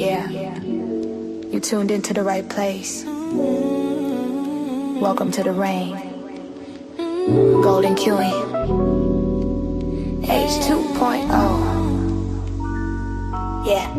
Yeah, you tuned into the right place. Welcome to the rain. Golden Queuing. H2.0. Yeah.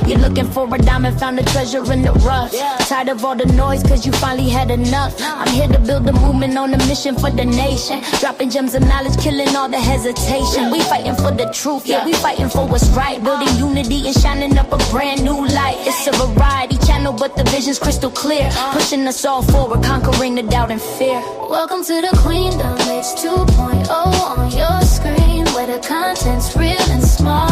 You're looking for a diamond, found a treasure in the rough. Tired of all the noise, cause you finally had enough. I'm here to build a movement on a mission for the nation. Dropping gems of knowledge, killing all the hesitation. We fighting for the truth, yeah, we fighting for what's right. Building unity and shining up a brand new light. It's a variety channel, but the vision's crystal clear. Pushing us all forward, conquering the doubt and fear. Welcome to the Queendom, H2.0 on your screen, where the content's real and smart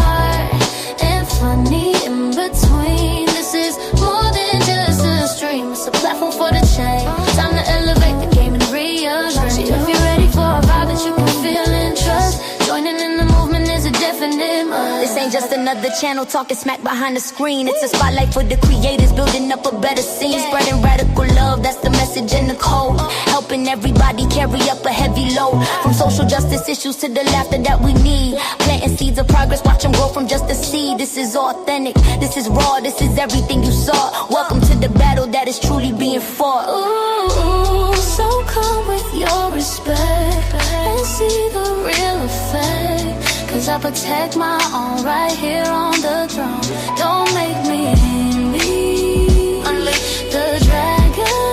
and funny in between. This is more than just a stream, it's a platform for the change. Time to elevate the game and rearrange. If you're ready for a vibe that you can feel and trust, joining in the movement is a definite must. This ain't just another channel talking smack behind the screen. It's a spotlight for the creators, building up a better scene. Spreading radical love, that's the message in the code. Helping everybody carry up a heavy load. From social justice issues to the laughter that we need. Planting seeds of progress, watch them grow from just a seed. This is authentic, this is raw, this is everything you saw. Welcome to the battle that is truly being fought. Ooh, so come with your respect and see the real effect. Cause I protect my own right here on the throne. Don't make me envy. Unleash the dragon.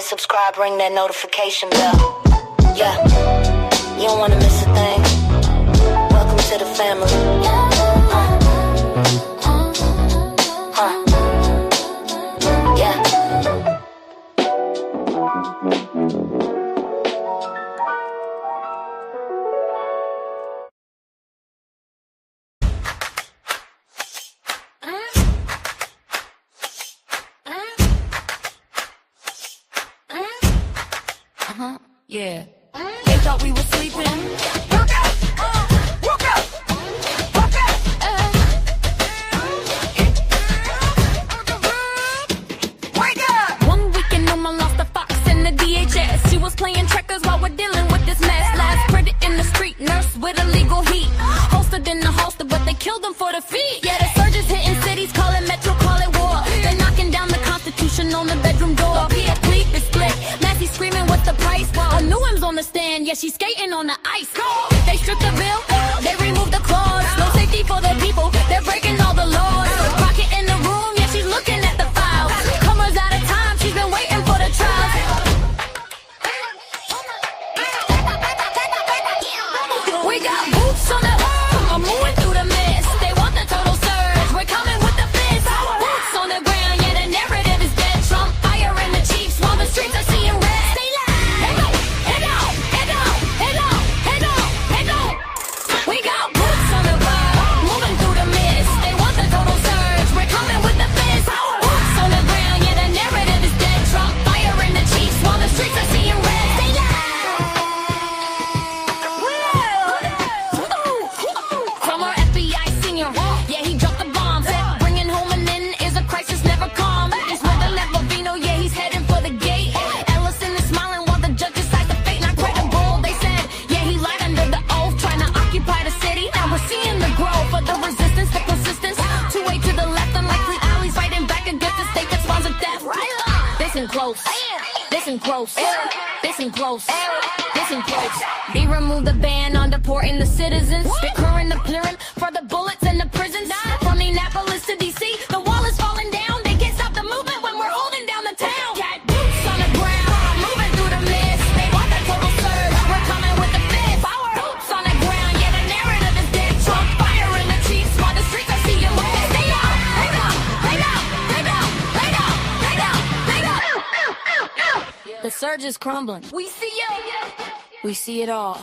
Subscribe, ring that notification bell. Yeah, you don't wanna miss a thing. Welcome to the family. Yeah. Yeah. They thought we were sleeping. Walk out! Walk out! Walk out! Wake up! One weekend, Omar lost a fox in the DHS. She was playing checkers while we're dealing with this mess. Last Pretti in the street, nurse with illegal heat. Hosted in the holster, but they killed him for the feet. Yeah, the surges hitting cities, call it metro, call it war. They're knocking down the Constitution on the bedroom door. Bleep is split. Massey screaming, what's the price? A new M's on the stand, yeah, she's skating on the ice. They stripped the bill, they removed the clause. No safety for the people, they're breaking all the laws. Rocket in the room, yeah, she's looking at the files. Comers out of time, she's been waiting for the trials. We got boots on the I'm moving through the mist. They want the total surge, we're coming with the fist. Boots on the ground, yeah, the narrative is dead. Trump firing the chiefs while the streets are seeing red. We got boots on the ground, moving through the mist. They want the total surge, we're coming with the fist. Boots on the ground, yeah, the narrative is dead. Trump firing the chiefs while the streets are seeing red. Stay From our FBI senior, yeah, he dropped the bomb. Said bringing home an in is a crisis never calm. He's with the Levovino, yeah, he's heading for the gate. Ellison is smiling while the judge decides the fate. Not credible, they said, yeah, he lied under the oath, trying to occupy the city. Now we're seeing the growth of the resistance, the persistence. Two-way to the left, unlikely alleys fighting back against the state that spawns a death. Listen close, listen close, listen close, listen close. They removed the ban on deporting the citizens. They're current appearing for the bullets in the prisons. From Minneapolis to DC, the wall is falling down. They can't stop the movement when we're holding down the town. Got boots on the ground, moving through the mist. They want the total surge, we're coming with the fist. Boots on the ground, yeah, the narrative is dead. Trump firing the chiefs while the streets are seeing red. Stay out, lay down, lay down, lay down, lay down, lay down, lay down. The surge is crumbling. We see you. We see it all.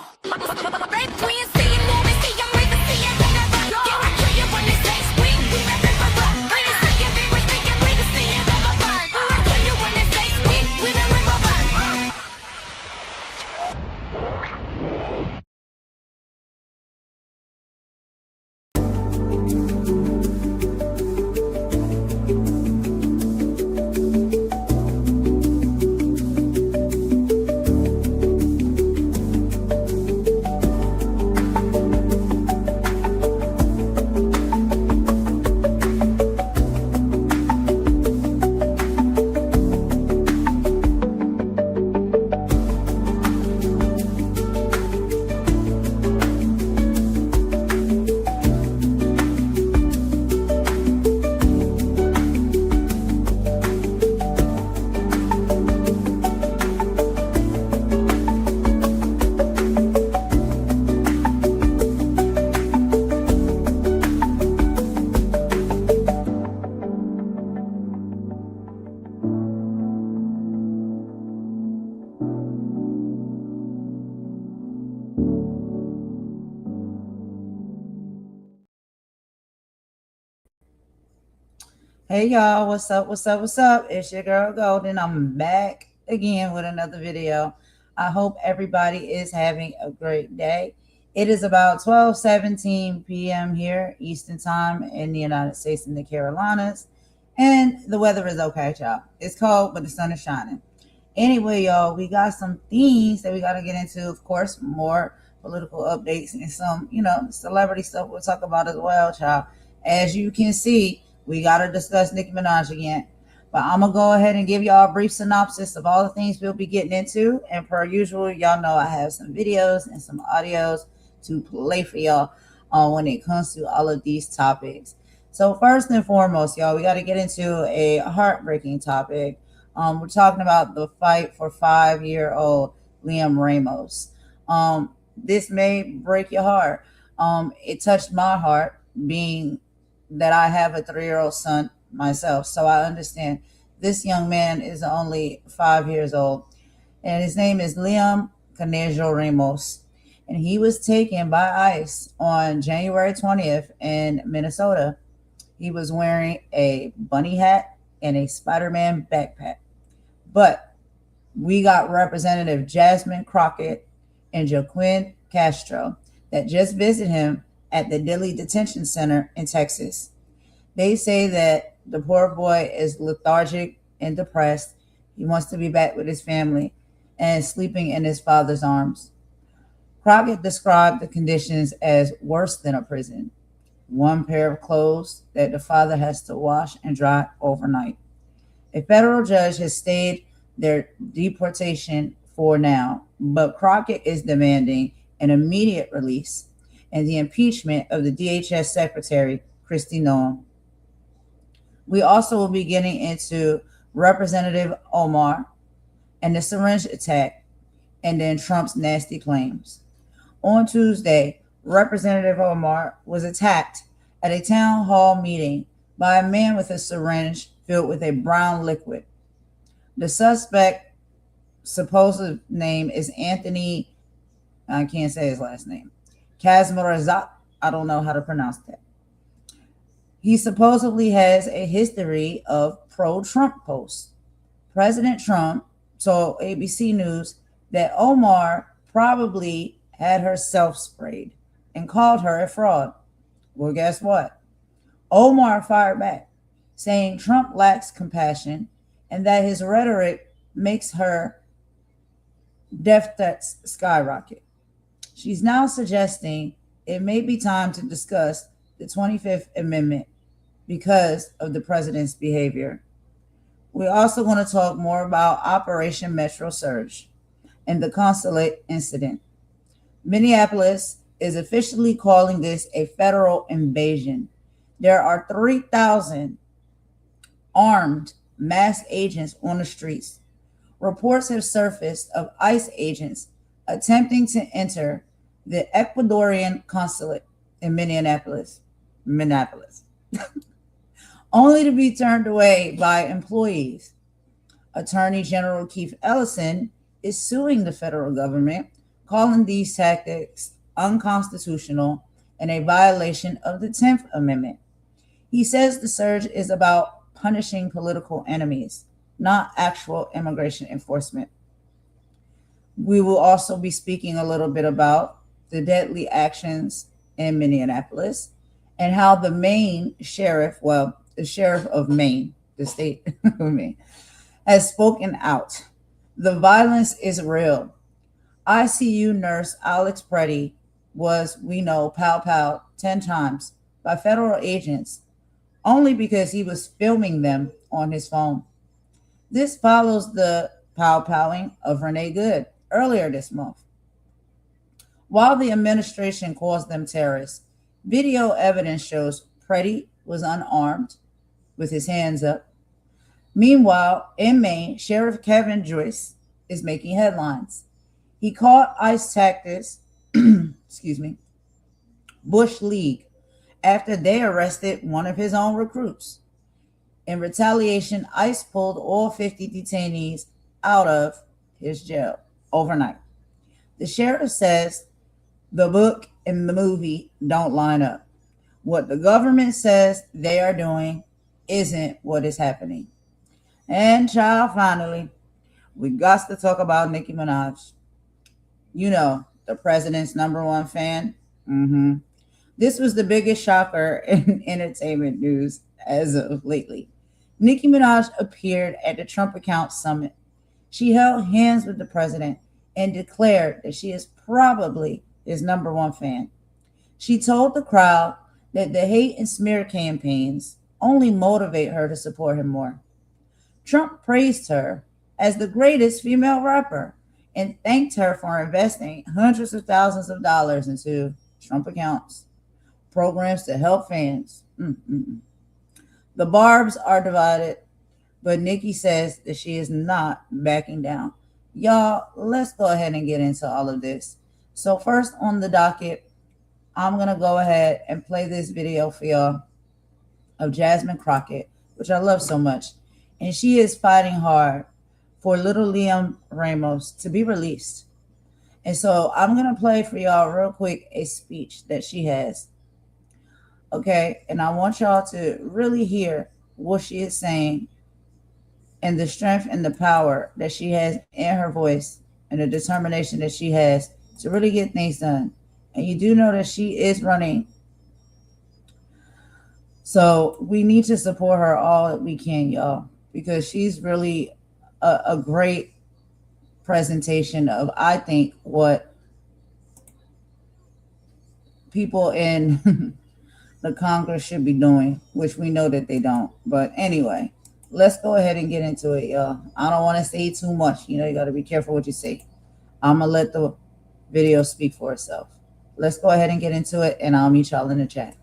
Hey y'all, what's up? What's up? What's up? It's your girl Golden. I'm back again with another video. I hope everybody is having a great day. It is about 12:17 p.m. here, Eastern Time in the United States and the Carolinas. And the weather is okay, y'all. It's cold, but the sun is shining. Anyway, y'all, we got some things that we got to get into. Of course, more political updates and some, celebrity stuff we'll talk about as well, child. As you can see, we got to discuss Nicki Minaj again. But I'm going to go ahead and give y'all a brief synopsis of all the things we'll be getting into. And per usual, y'all know I have some videos and some audios to play for y'all when it comes to all of these topics. So first and foremost, y'all, we got to get into a heartbreaking topic. We're talking about the fight for 5-year-old Liam Ramos. This may break your heart. It touched my heart, being that I have a 3-year-old son myself, so I understand. This young man is only 5 years old, and his name is Liam Ramos, and he was taken by ICE on January 20th in Minnesota. He was wearing a bunny hat and a Spider-Man backpack. But we got Representative Jasmine Crockett and Joaquin Castro that just visited him at the Dilley Detention Center in Texas. They say that the poor boy is lethargic and depressed. He wants to be back with his family and sleeping in his father's arms. Crockett described the conditions as worse than a prison. One pair of clothes that the father has to wash and dry overnight. A federal judge has stayed their deportation for now, but Crockett is demanding an immediate release and the impeachment of the DHS Secretary, Kristi Noem. We also will be getting into Representative Omar and the syringe attack, and then Trump's nasty claims. On Tuesday, Representative Omar was attacked at a town hall meeting by a man with a syringe filled with a brown liquid. The suspect supposed name is Anthony, I can't say his last name, Kazmarazak. I don't know how to pronounce that. He supposedly has a history of pro-Trump posts. President Trump told ABC News that Omar probably had herself sprayed and called her a fraud. Well, guess what? Omar fired back, saying Trump lacks compassion and that his rhetoric makes her death threats skyrocket. She's now suggesting it may be time to discuss the 25th Amendment because of the president's behavior. We're also going to talk more about Operation Metro Surge and the Consulate incident. Minneapolis is officially calling this a federal invasion. There are 3,000 armed masked agents on the streets. Reports have surfaced of ICE agents attempting to enter the Ecuadorean Consulate in Minneapolis, only to be turned away by employees. Attorney General Keith Ellison is suing the federal government, calling these tactics unconstitutional and a violation of the 10th Amendment. He says the surge is about punishing political enemies, not actual immigration enforcement. We will also be speaking a little bit about the deadly actions in Minneapolis and how the Maine sheriff, the sheriff of Maine, the state of Maine, has spoken out. The violence is real. ICU nurse Alex Pretti was, we know, pow 10 times by federal agents only because he was filming them on his phone. This follows the pow-powing of Renee Good earlier this month. While the administration calls them terrorists, video evidence shows Pretti was unarmed with his hands up. Meanwhile, in Maine, Sheriff Kevin Joyce is making headlines. He called ICE tactics, Bush League, after they arrested one of his own recruits. In retaliation, ICE pulled all 50 detainees out of his jail overnight. The sheriff says the book and the movie don't line up. What the government says they are doing isn't what is happening. And child, finally, we got to talk about Nicki Minaj. You know, the president's number one fan. This was the biggest shocker in entertainment news as of lately. Nicki Minaj appeared at the Trump account summit. She held hands with the president and declared that she is probably his number one fan. She told the crowd that the hate and smear campaigns only motivate her to support him more. Trump praised her as the greatest female rapper and thanked her for investing hundreds of thousands of dollars into Trump accounts, programs to help fans. The barbs are divided, but Nicki says that she is not backing down. Y'all, let's go ahead and get into all of this. So first on the docket, I'm going to go ahead and play this video for y'all of Jasmine Crockett, which I love so much. And she is fighting hard for little Liam Ramos to be released. And so I'm going to play for y'all real quick a speech that she has. Okay, and I want y'all to really hear what she is saying and the strength and the power that she has in her voice and the determination that she has to really get things done. And you do know that she is running. So we need to support her all that we can, y'all, because she's really a great presentation of, I think, what people in the Congress should be doing, which we know that they don't. But anyway, let's go ahead and get into it, y'all. I don't want to say too much. You know, you got to be careful what you say. I'm going to let the video speak for itself. Let's go ahead and get into it, and I'll meet y'all in the chat.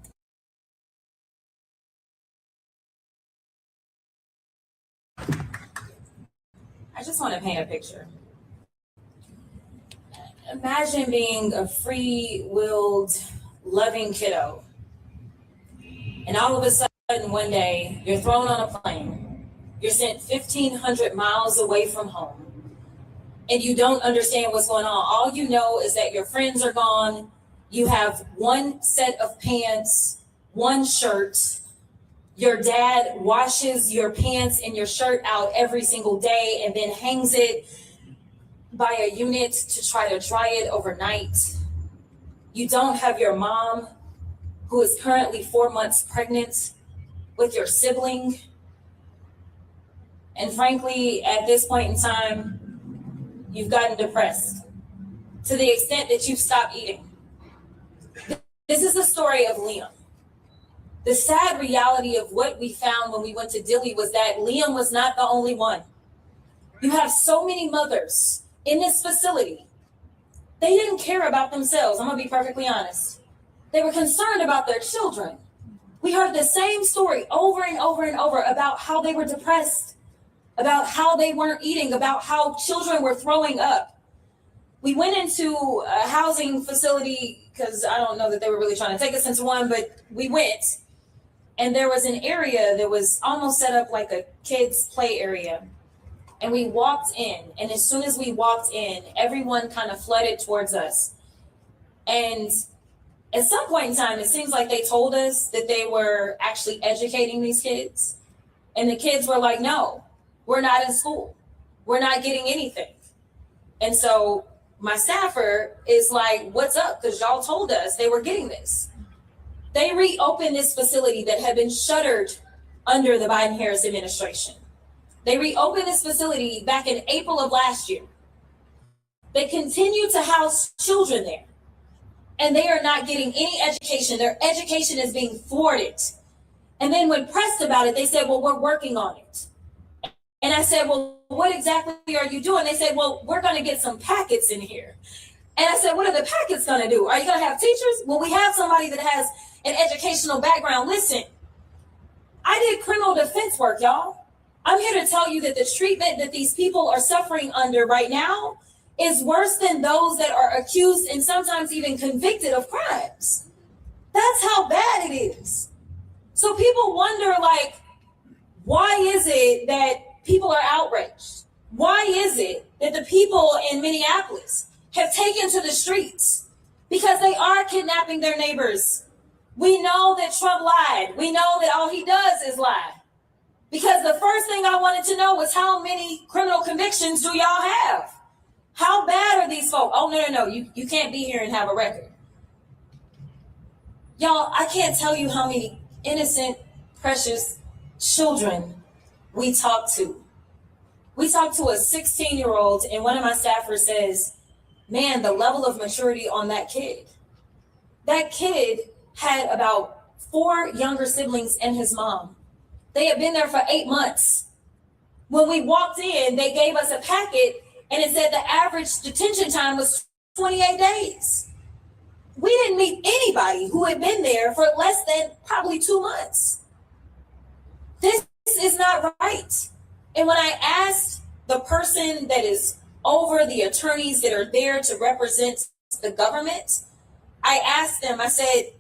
I just want to paint a picture. Imagine being a free-willed, loving kiddo. And all of a sudden, one day, you're thrown on a plane. You're sent 1,500 miles away from home. And you don't understand what's going on. All you know is that your friends are gone. You have one set of pants, one shirt. Your dad washes your pants and your shirt out every single day and then hangs it by a unit to try to dry it overnight. You don't have your mom, who is currently 4 months pregnant with your sibling. And frankly, at this point in time, you've gotten depressed to the extent that you've stopped eating. This is the story of Liam. The sad reality of what we found when we went to Dilley was that Liam was not the only one. You have so many mothers in this facility. They didn't care about themselves. I'm going to be perfectly honest. They were concerned about their children. We heard the same story over and over and over about how they were depressed, about how they weren't eating, about how children were throwing up. We went into a housing facility because I don't know that they were really trying to take us into one, but we went. And there was an area that was almost set up like a kids' play area. And we walked in. And as soon as we walked in, everyone kind of flooded towards us. And at some point in time, it seems like they told us that they were actually educating these kids. And the kids were like, no, we're not in school. We're not getting anything. And so my staffer is like, what's up? Because y'all told us they were getting this. They reopened this facility that had been shuttered under the Biden-Harris administration. They reopened this facility back in April of last year. They continue to house children there, and they are not getting any education. Their education is being thwarted. And then when pressed about it, they said, well, we're working on it. And I said, well, what exactly are you doing? They said, well, we're going to get some packets in here. And I said, what are the packets going to do? Are you going to have teachers? Well, we have somebody that has an educational background. Listen, I did criminal defense work, y'all. I'm here to tell you that the treatment that these people are suffering under right now is worse than those that are accused and sometimes even convicted of crimes. That's how bad it is. So people wonder, like, why is it that people are outraged? Why is it that the people in Minneapolis have taken to the streets? Because they are kidnapping their neighbors. We know that Trump lied. We know that all he does is lie. Because the first thing I wanted to know was how many criminal convictions do y'all have? How bad are these folks? Oh, no. You can't be here and have a record. Y'all, I can't tell you how many innocent, precious children we talk to. We talked to a 16-year-old, and one of my staffers says, man, the level of maturity on that kid. That kid had about 4 younger siblings and his mom. They had been there for 8 months. When we walked in, they gave us a packet, and it said the average detention time was 28 days. We didn't meet anybody who had been there for less than probably 2 months. This is not right. And when I asked the person that is over the attorneys that are there to represent the government, I asked them, I said,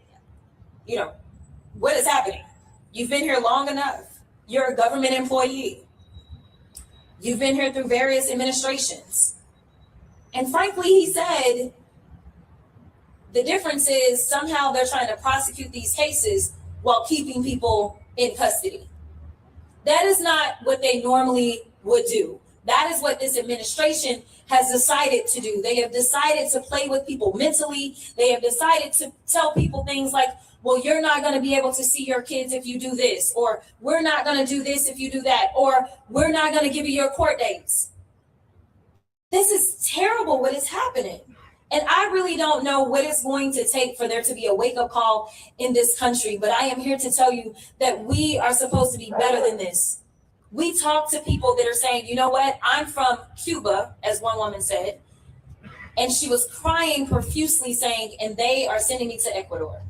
what is happening? You've been here long enough. You're a government employee. You've been here through various administrations. And frankly, he said, the difference is somehow they're trying to prosecute these cases while keeping people in custody. That is not what they normally would do. That is what this administration has decided to do. They have decided to play with people mentally. They have decided to tell people things like, well, you're not going to be able to see your kids if you do this, or we're not going to do this if you do that, or we're not going to give you your court dates. This is terrible what is happening. And I really don't know what it's going to take for there to be a wake-up call in this country, but I am here to tell you that we are supposed to be better than this. We talk to people that are saying, you know what, I'm from Cuba, as one woman said, and she was crying profusely saying, and they are sending me to Ecuador.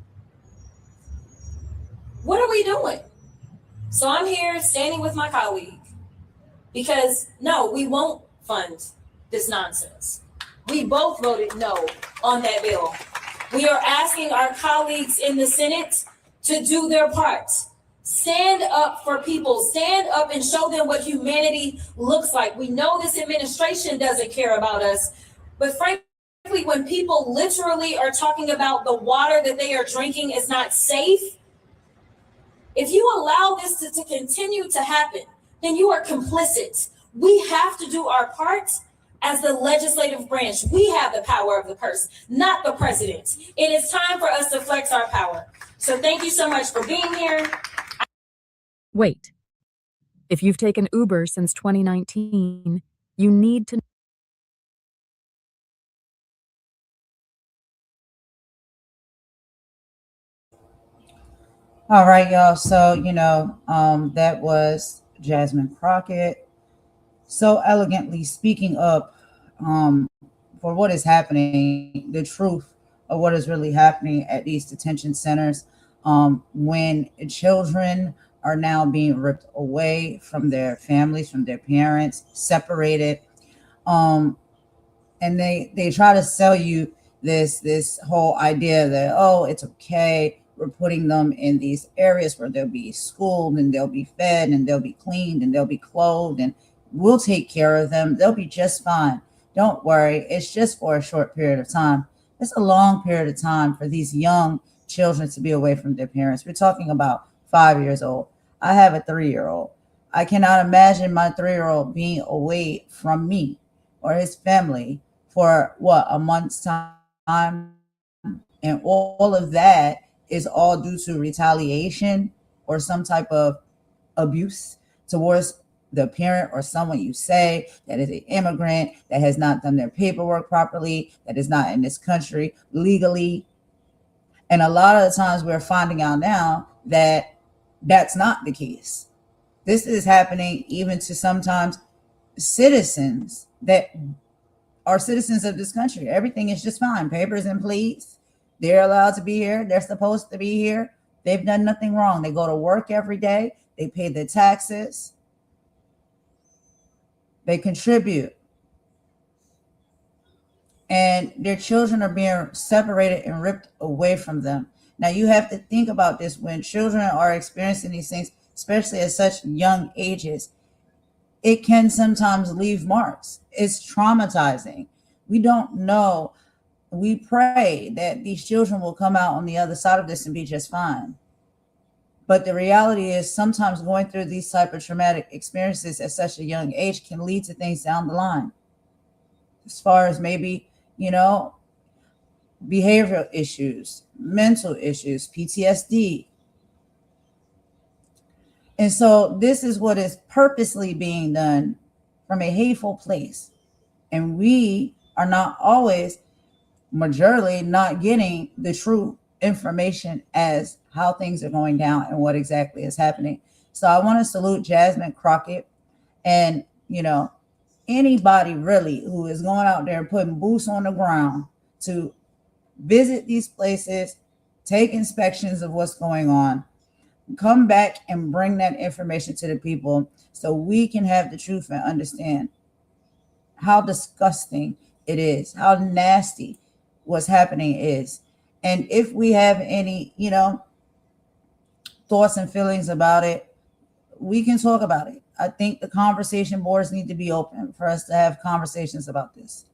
What are we doing? So I'm here standing with my colleague because no, we won't fund this nonsense. We both voted no on that bill. We are asking our colleagues in the Senate to do their part. Stand up for people. Stand up and show them what humanity looks like. We know this administration doesn't care about us, but frankly, when people literally are talking about the water that they are drinking is not safe, if you allow this to continue to happen, then you are complicit. We have to do our part as the legislative branch. We have the power of the purse, not the president. It is time for us to flex our power. So thank you so much for being here. Wait. If you've taken Uber since 2019, you need to All right, y'all. So, that was Jasmine Crockett so elegantly speaking up for what is happening, the truth of what is really happening at these detention centers when children are now being ripped away from their families, from their parents, separated. And they try to sell you this whole idea that, oh, it's okay. We're putting them in these areas where they'll be schooled and they'll be fed and they'll be cleaned and they'll be clothed and we'll take care of them. They'll be just fine. Don't worry. It's just for a short period of time. It's a long period of time for these young children to be away from their parents. We're talking about 5 years old. I have a 3-year-old. I cannot imagine my 3-year-old being away from me or his family for a month's time. And all of that is all due to retaliation or some type of abuse towards the parent or someone you say that is an immigrant, that has not done their paperwork properly, that is not in this country legally. And a lot of the times we're finding out now that that's not the case. This is happening even to sometimes citizens that are citizens of this country. Everything is just fine. Papers and pleas. They're allowed to be here. They're supposed to be here. They've done nothing wrong. They go to work every day. They pay their taxes. They contribute. And their children are being separated and ripped away from them. Now, you have to think about this when children are experiencing these things, especially at such young ages. It can sometimes leave marks. It's traumatizing. We don't know. We pray that these children will come out on the other side of this and be just fine. But the reality is sometimes going through these type of traumatic experiences at such a young age can lead to things down the line. As far as maybe, behavioral issues, mental issues, PTSD. And so this is what is purposely being done from a hateful place. And we are not always, majorly, not getting the true information as how things are going down and what exactly is happening. So I want to salute Jasmine Crockett and, anybody really who is going out there putting boots on the ground to visit these places, take inspections of what's going on, come back and bring that information to the people so we can have the truth and understand how disgusting it is, how nasty what's happening is. And if we have any, thoughts and feelings about it, we can talk about it. I think the conversation boards need to be open for us to have conversations about this.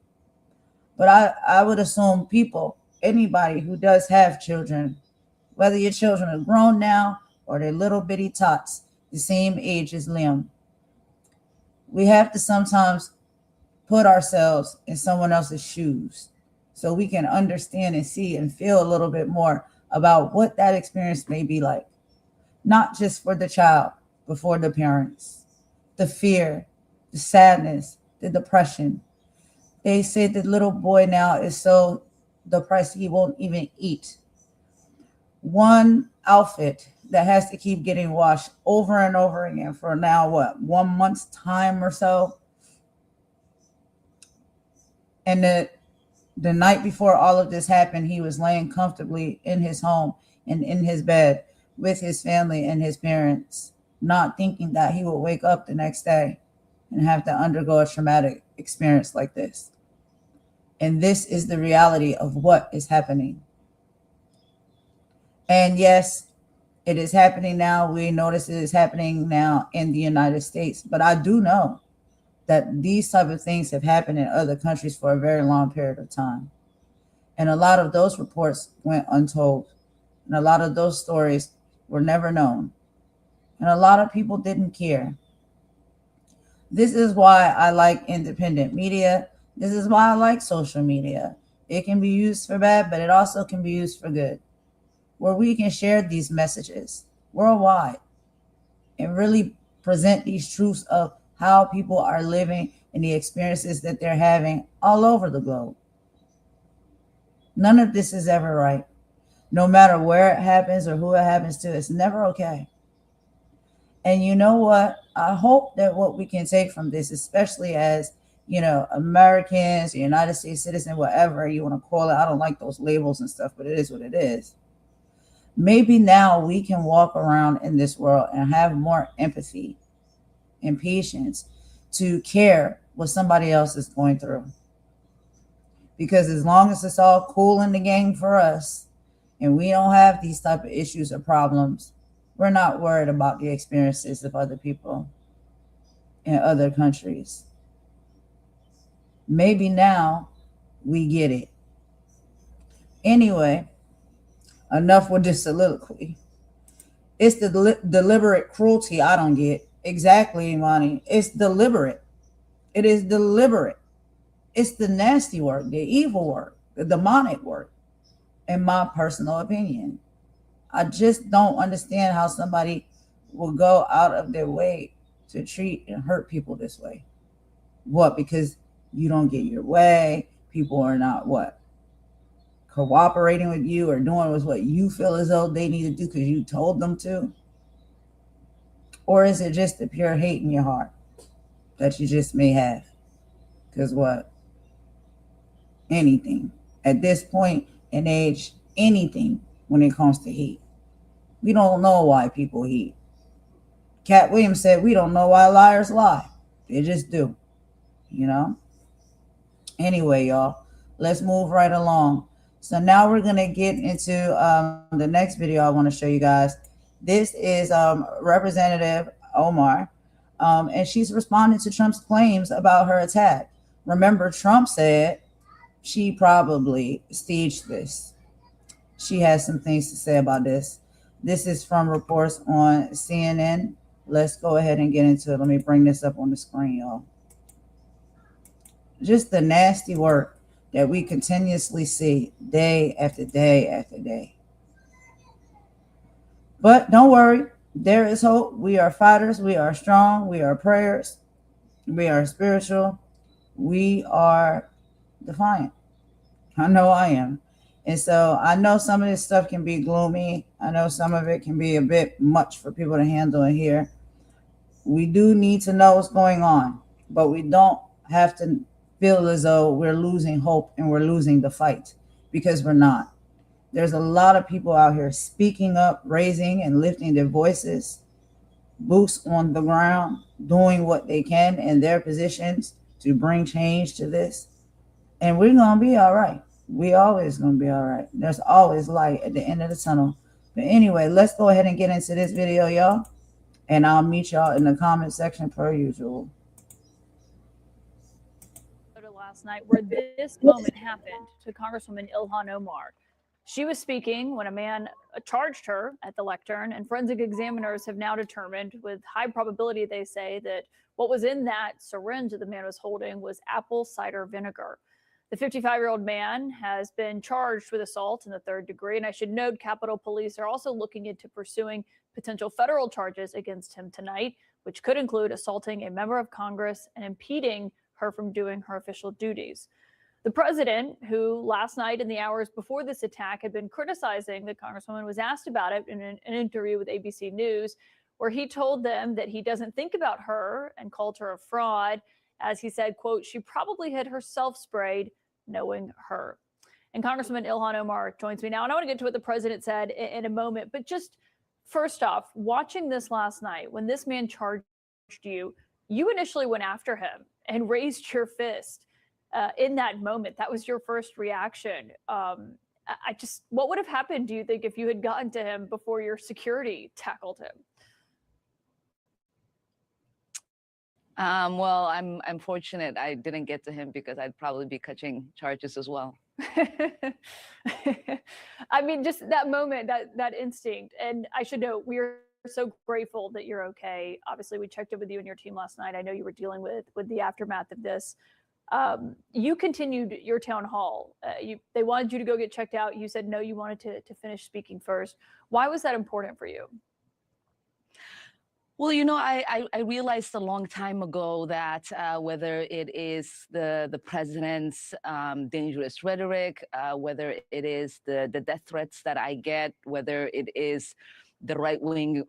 But I would assume people, anybody who does have children, whether your children are grown now or they're little bitty tots, the same age as Liam, we have to sometimes put ourselves in someone else's shoes so we can understand and see and feel a little bit more about what that experience may be like. Not just for the child, but for the parents. The fear, the sadness, the depression. They say the little boy now is so depressed he won't even eat. One outfit that has to keep getting washed over and over again for now, 1 month's time or so. And the night before all of this happened, he was laying comfortably in his home and in his bed with his family and his parents, not thinking that he would wake up the next day and have to undergo a traumatic experience like this. And this is the reality of what is happening. And yes, it is happening now. We notice it is happening now in the United States. But I do know that these type of things have happened in other countries for a very long period of time. And a lot of those reports went untold. And a lot of those stories were never known. And a lot of people didn't care. This is why I like independent media. This is why I like social media. It can be used for bad, but it also can be used for good, where we can share these messages worldwide and really present these truths of how people are living and the experiences that they're having all over the globe. None of this is ever right. No matter where it happens or who it happens to, it's never okay. And you know what? I hope that what we can take from this, especially as, Americans, United States citizen, whatever you want to call it. I don't like those labels and stuff, but it is what it is. Maybe now we can walk around in this world and have more empathy and patience to care what somebody else is going through. Because as long as it's all cool in the game for us and we don't have these type of issues or problems, we're not worried about the experiences of other people in other countries. Maybe now we get it. Anyway, enough with this soliloquy. It's the deliberate cruelty I don't get. Exactly, Imani. It's deliberate. It is deliberate. It's the nasty work, the evil work, the demonic work, in my personal opinion. I just don't understand how somebody will go out of their way to treat and hurt people this way. What? Because you don't get your way. People are not cooperating with you or doing with what you feel as though they need to do because you told them to? Or is it just the pure hate in your heart that you just may have? Because anything at this point in age, anything when it comes to hate. We don't know why people hate. Cat Williams said, we don't know why liars lie. They just do, Anyway, y'all, let's move right along. So now we're going to get into the next video I want to show you guys. This is Representative Omar, and she's responding to Trump's claims about her attack. Remember, Trump said she probably staged this. She has some things to say about this. This is from reports on CNN. Let's go ahead and get into it. Let me bring this up on the screen, y'all. Just the nasty work that we continuously see day after day after day. But don't worry, there is hope. We are fighters. We are strong. We are prayers. We are spiritual. We are defiant. I know I am. And so I know some of this stuff can be gloomy. I know some of it can be a bit much for people to handle in here. We do need to know what's going on, but we don't have to feel as though we're losing hope and we're losing the fight, because we're not. There's a lot of people out here speaking up, raising and lifting their voices, boots on the ground, doing what they can in their positions to bring change to this. And we're going to be all right. We always going to be all right. There's always light at the end of the tunnel. But anyway, let's go ahead and get into this video, y'all. And I'll meet y'all in the comment section per usual. Last night where this moment happened to Congresswoman Ilhan Omar. She was speaking when a man charged her at the lectern, and forensic examiners have now determined with high probability, they say, that what was in that syringe that the man was holding was apple cider vinegar. The 55-year-old man has been charged with assault in the 3rd degree, and I should note Capitol Police are also looking into pursuing potential federal charges against him tonight, which could include assaulting a member of Congress and impeding her from doing her official duties. The president, who last night in the hours before this attack had been criticizing the Congresswoman, was asked about it in an interview with ABC News, where he told them that he doesn't think about her and called her a fraud. As he said, quote, she probably had herself sprayed, knowing her. And Congresswoman Ilhan Omar joins me now. And I want to get to what the president said in a moment. But just first off, watching this last night, when this man charged you, you initially went after him and raised your fist in that moment. That was your first reaction. What would have happened, do you think, if you had gotten to him before your security tackled him? Well, I'm fortunate I didn't get to him, because I'd probably be catching charges as well. I mean, just that moment, that instinct. And I should note, we're so grateful that you're okay. Obviously, we checked in with you and your team last night. I know you were dealing with the aftermath of this. You continued your town hall. They wanted you to go get checked out. You said no, you wanted to finish speaking first. Why was that important for you? Well, you know, I realized a long time ago that whether it is the president's dangerous rhetoric, whether it is the death threats that I get, whether it is the right-wing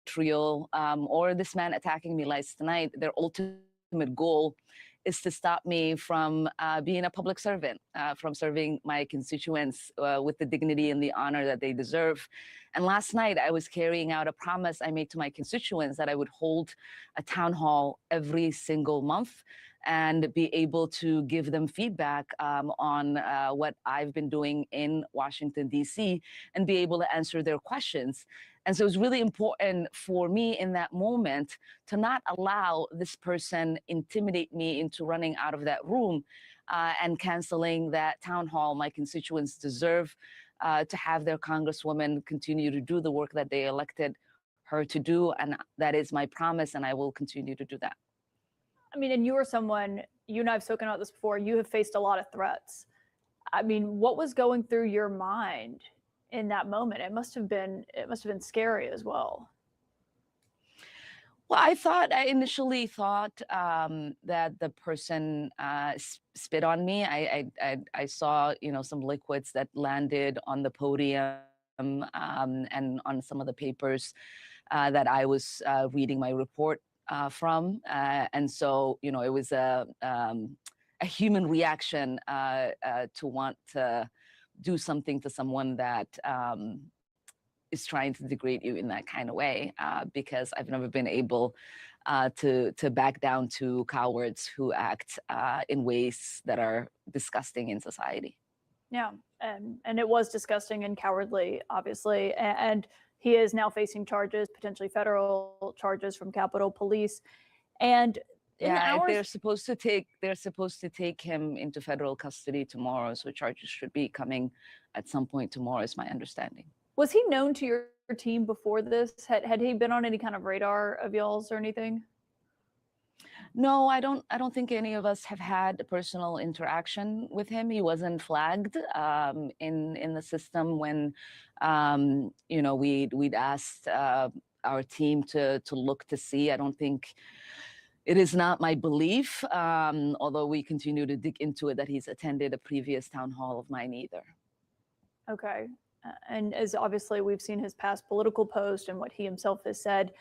vitriol, or this man attacking me last night, their ultimate goal is to stop me from being a public servant, from serving my constituents with the dignity and the honor that they deserve. And last night, I was carrying out a promise I made to my constituents that I would hold a town hall every single month and be able to give them feedback on what I've been doing in Washington, D.C., and be able to answer their questions. And so it's really important for me in that moment to not allow this person intimidate me into running out of that room and canceling that town hall. My constituents deserve to have their congresswoman continue to do the work that they elected her to do. And that is my promise, and I will continue to do that. I mean, and you are someone, you and I have spoken about this before, you have faced a lot of threats. I mean, what was going through your mind in that moment? It must have been scary as well. Well, I initially thought that the person spit on me. I saw, you know, some liquids that landed on the podium and on some of the papers that I was reading my report from. And so, you know, it was a human reaction to want to do something to someone that is trying to degrade you in that kind of way, because I've never been able to back down to cowards who act in ways that are disgusting in society. Yeah, and it was disgusting and cowardly, obviously. And he is now facing charges, potentially federal charges from Capitol Police. And yeah, they're supposed to take him into federal custody tomorrow. So charges should be coming at some point tomorrow, is my understanding. Was he known to your team before this? Had he been on any kind of radar of y'all's or anything? No, I don't think any of us have had a personal interaction with him. He wasn't flagged in the system when you know, we'd asked our team to look to see. I don't think, it is not my belief, although we continue to dig into it, that he's attended a previous town hall of mine either. Okay. And as obviously we've seen his past political post and what he himself has said,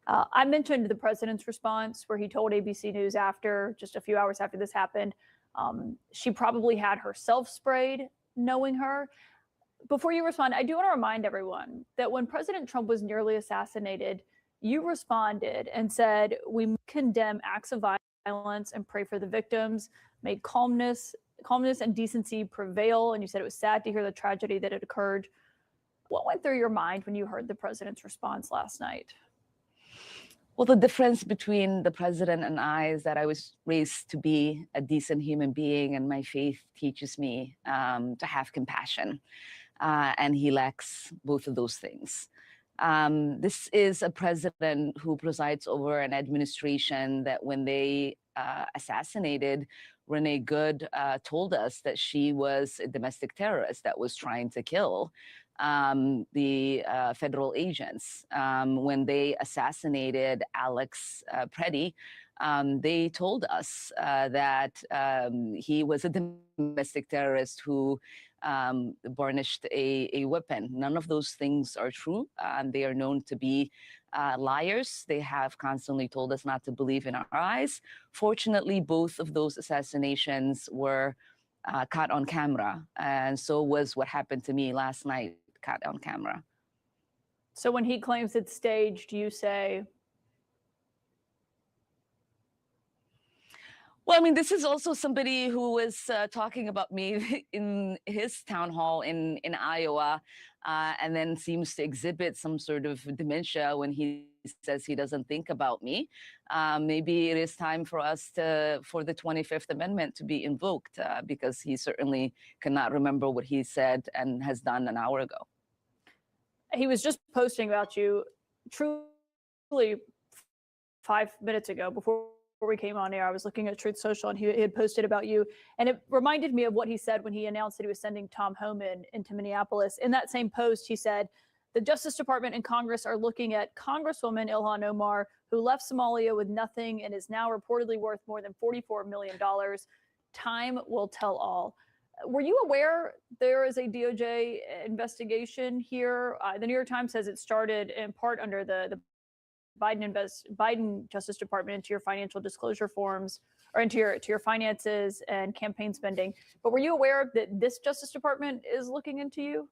I mentioned the president's response where he told ABC News after, just a few hours after this happened, she probably had herself sprayed, knowing her. Before you respond, I do want to remind everyone that when President Trump was nearly assassinated, you responded and said, we condemn acts of violence and pray for the victims, may calmness and decency prevail. And you said it was sad to hear the tragedy that had occurred. What went through your mind when you heard the president's response last night? Well, the difference between the president and I is that I was raised to be a decent human being, and my faith teaches me to have compassion. And he lacks both of those things. This is a president who presides over an administration that when they assassinated Renee Good, told us that she was a domestic terrorist that was trying to kill the federal agents. When they assassinated Alex Pretti, they told us that he was a domestic terrorist who garnished a weapon. None of those things are true. They are known to be liars. They have constantly told us not to believe in our eyes. Fortunately, both of those assassinations were caught on camera, and so was what happened to me last night, caught on camera. So when he claims it's staged, you say? Well, I mean, this is also somebody who was talking about me in his town hall in Iowa, and then seems to exhibit some sort of dementia when he says he doesn't think about me. Maybe it is time for us for the 25th Amendment to be invoked, because he certainly cannot remember what he said and has done an hour ago. He was just posting about you truly 5 minutes ago before we came on air. I was looking at Truth Social and he had posted about you. And it reminded me of what he said when he announced that he was sending Tom Homan into Minneapolis. In that same post, he said, the Justice Department and Congress are looking at Congresswoman Ilhan Omar, who left Somalia with nothing and is now reportedly worth more than $44 million. Time will tell all. Were you aware there is a DOJ investigation here? The New York Times says it started in part under the Biden Justice Department into your financial disclosure forms, or into your finances and campaign spending. But were you aware that this Justice Department is looking into you?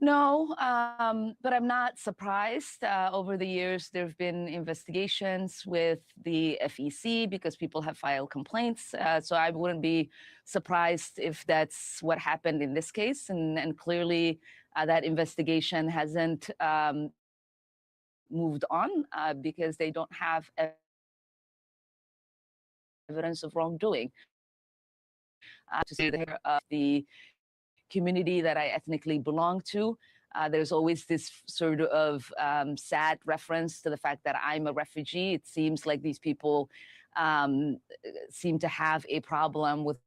No, but I'm not surprised. Over the years, there have been investigations with the FEC because people have filed complaints. So I wouldn't be surprised if that's what happened in this case. And clearly, that investigation hasn't moved on because they don't have evidence of wrongdoing. To say there of the community that I ethnically belong to, there's always this sort of sad reference to the fact that I'm a refugee. It seems like these people seem to have a problem with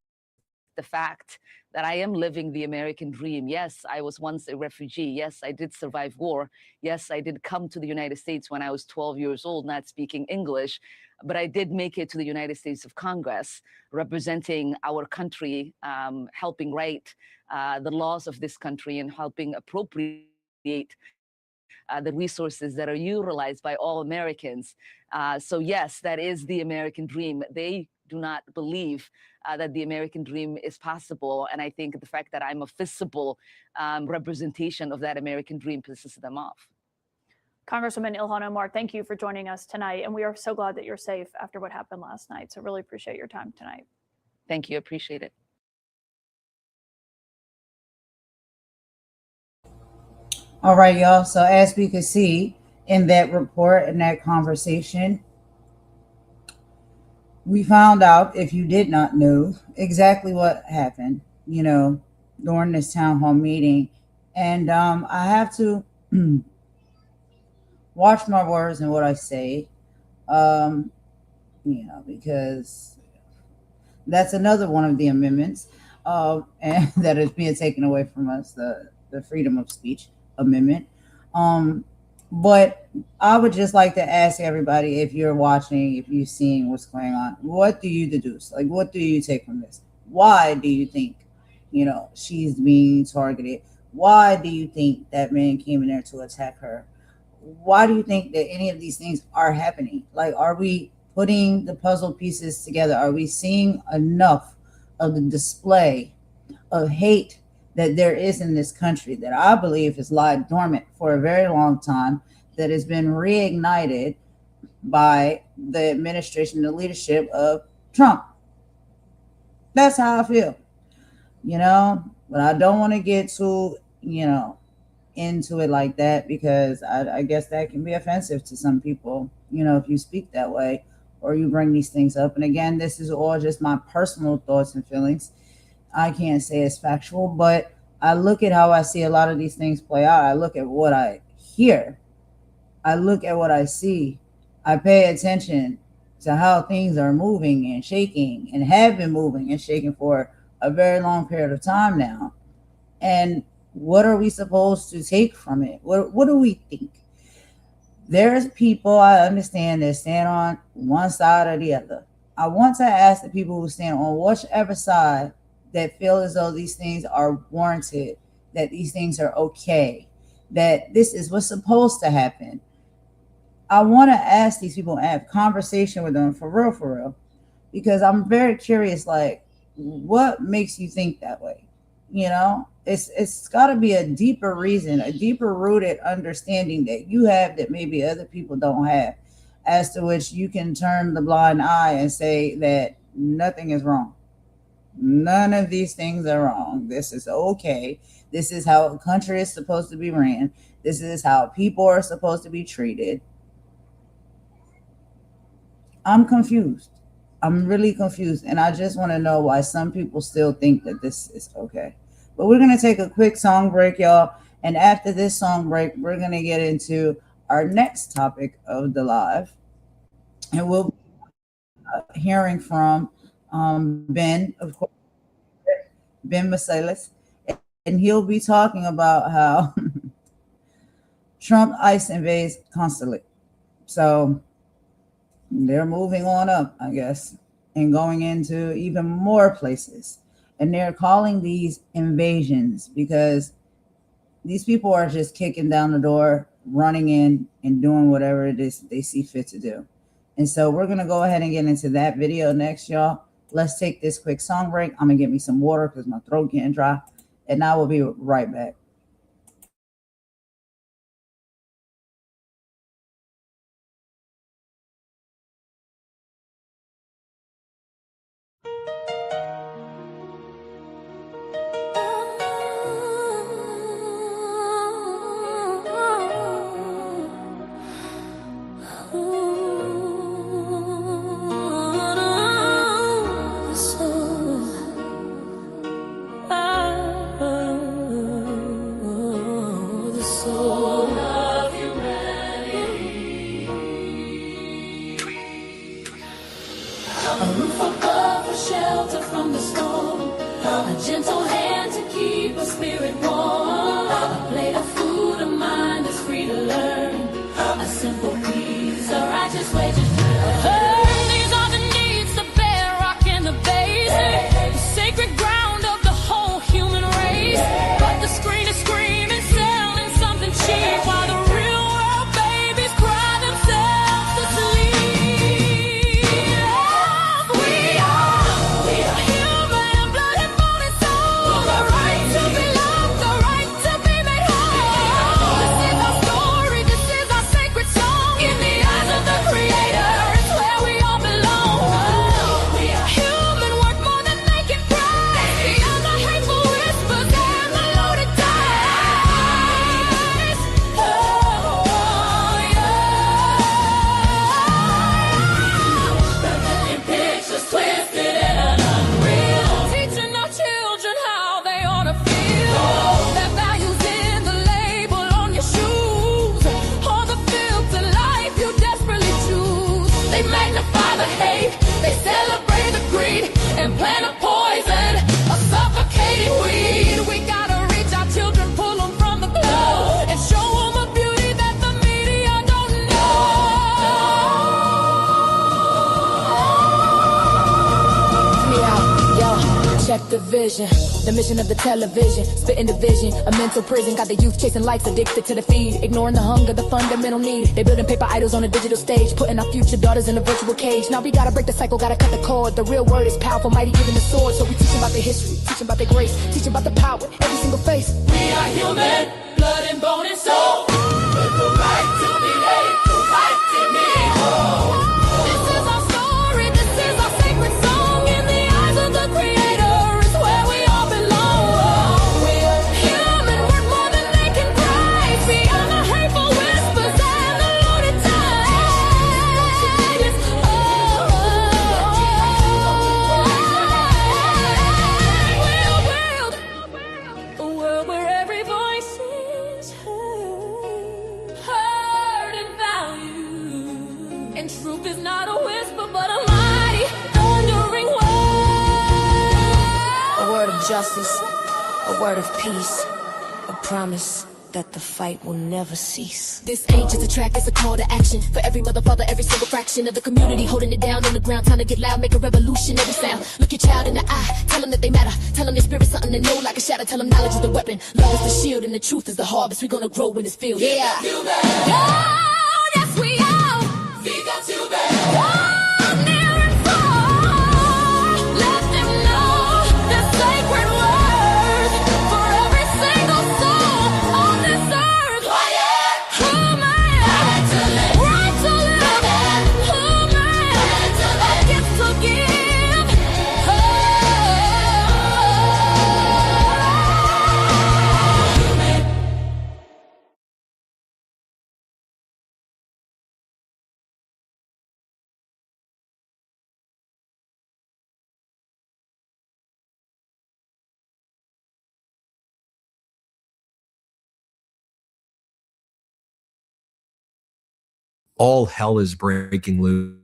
the fact that I am living the American dream. Yes, I was once a refugee. Yes, I did survive war. Yes, I did come to the United States when I was 12 years old, not speaking English, but I did make it to the United States of Congress, representing our country, helping write the laws of this country and helping appropriate the resources that are utilized by all Americans. So yes, that is the American dream. They do not believe that the American dream is possible. And I think the fact that I'm a visible representation of that American dream pisses them off. Congresswoman Ilhan Omar, thank you for joining us tonight. And we are so glad that you're safe after what happened last night. So really appreciate your time tonight. Thank you. Appreciate it. All right, y'all. So as we could see in that report and that conversation, we found out, if you did not know, exactly what happened, during this town hall meeting. And I have to watch my words and what I say, um, because that's another one of the amendments, and that is being taken away from us, the freedom of speech amendment. Um, but I would just like to ask everybody, if you're watching, if you're seeing what's going on, what do you deduce? Like, what do you take from this? Why do you think, she's being targeted? Why do you think that man came in there to attack her? Why do you think that any of these things are happening? Like, are we putting the puzzle pieces together? Are we seeing enough of the display of hate that there is in this country that I believe has lied dormant for a very long time, that has been reignited by the administration, the leadership of Trump? That's how I feel, but I don't want to get too, into it like that, because I guess that can be offensive to some people, if you speak that way or you bring these things up. And again, this is all just my personal thoughts and feelings. I can't say it's factual, but I look at how I see a lot of these things play out. I look at what I hear. I look at what I see. I pay attention to how things are moving and shaking, and have been moving and shaking for a very long period of time now. And what are we supposed to take from it? What do we think? There's people, I understand, that stand on one side or the other. I want to ask the people who stand on whichever side, that feel as though these things are warranted, that these things are okay, that this is what's supposed to happen. I want to ask these people and have conversation with them for real, because I'm very curious, like, what makes you think that way? It's got to be a deeper reason, a deeper rooted understanding that you have that maybe other people don't have, as to which you can turn the blind eye and say that nothing is wrong. None of these things are wrong. This is okay. This is how a country is supposed to be ran. This is how people are supposed to be treated. I'm confused. I'm really confused. And I just want to know why some people still think that this is okay. But we're going to take a quick song break, y'all. And after this song break, we're going to get into our next topic of the live. And we'll be hearing from Ben, of course, Ben Masalis. And he'll be talking about how Trump ICE invades Consulate. So they're moving on up, I guess, and going into even more places. And they're calling these invasions because these people are just kicking down the door, running in, and doing whatever it is they see fit to do. And so we're going to go ahead and get into that video next, y'all. Let's take this quick song break. I'm going to get me some water because my throat getting dry. And I will be right back. the vision, the mission of the television, spitting division, a mental prison, got the youth chasing likes, addicted to the feed, ignoring the hunger, the fundamental need. They building paper idols on a digital stage, putting our future daughters in a virtual cage. Now we gotta break the cycle, gotta cut the cord. The real word is powerful, mighty given the sword. So we teach about the history, teach about the grace, teach about the power, every single face. We are human, blood and bone and soul. With the right to be made, the right to be whole. This is our story, this is our sacred song. In the eyes of the Creator is where we all belong. We're human, worth more than they can price. Beyond the hateful whispers and the loaded ties. A world where every voice is heard and valued. And truth is not a whisper, but a mighty, thundering word. A word of justice, a word of peace, a promise that the fight will never cease. This ain't just a track, it's a call to action. For every mother, father, every single fraction of the community holding it down on the ground. Time to get loud, make a revolutionary sound. Look your child in the eye, tell them that they matter. Tell them their spirit's something to know like a shadow. Tell them knowledge is the weapon, love is the shield, and the truth is the harvest. We're gonna grow in this field. Yeah. Human, Oh, yes we are. we got you back. Oh, near and far. Let them know the sacred word for every single soul on this earth. Quiet, Human, right to live. right to live. Human, a gift to give. All hell is breaking loose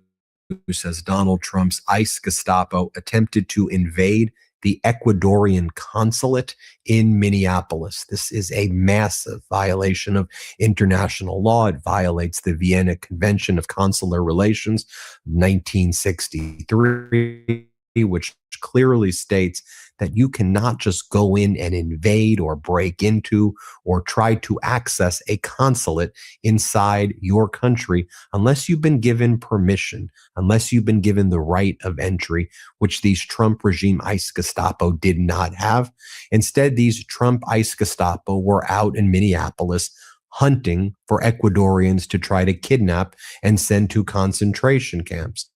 as Donald Trump's ICE Gestapo attempted to invade the Ecuadorean consulate in Minneapolis. This is a massive violation of international law. It violates the Vienna Convention of Consular Relations, 1963, which clearly states that you cannot just go in and invade or break into or try to access a consulate inside your country unless you've been given permission, unless you've been given the right of entry, which these Trump regime ICE Gestapo did not have. Instead, these Trump ICE Gestapo were out in Minneapolis hunting for Ecuadorians to try to kidnap and send to concentration camps.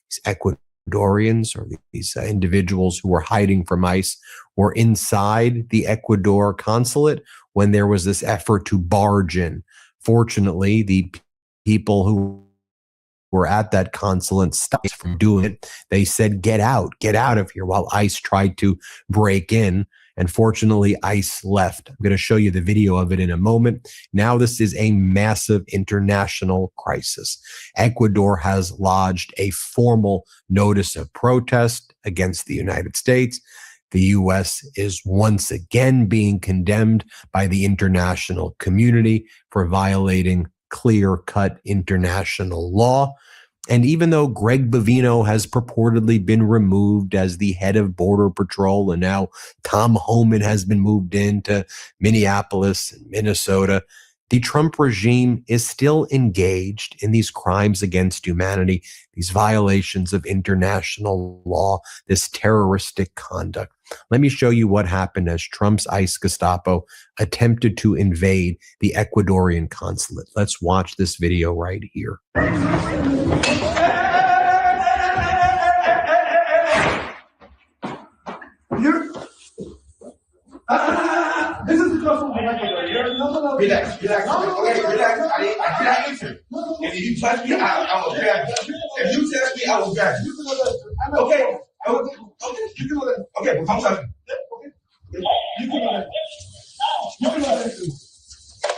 These Ecuadorians, or these individuals who were hiding from ICE, were inside the Ecuador consulate when there was this effort to barge in. Fortunately, the people who were at that consulate stopped from doing it. They said, get out of here, while ICE tried to break in. And fortunately, ICE left. I'm going to show you the video of it in a moment. Now, this is a massive international crisis. Ecuador has lodged a formal notice of protest against the United States. The U.S. is once again being condemned by the international community for violating clear-cut international law. And even though Greg Bovino has purportedly been removed as the head of Border Patrol, and now Tom Homan has been moved into Minneapolis and Minnesota, the Trump regime is still engaged in these crimes against humanity, these violations of international law, this terroristic conduct. Let me show you what happened as Trump's ICE Gestapo attempted to invade the Ecuadorian consulate. Let's watch this video right here. This is the customer from Ecuador. Relax. Okay, relax. I did answer. And if you touch me, I will grab you. If you touch me, I will grab you. Okay. Okay, but come touch me. You can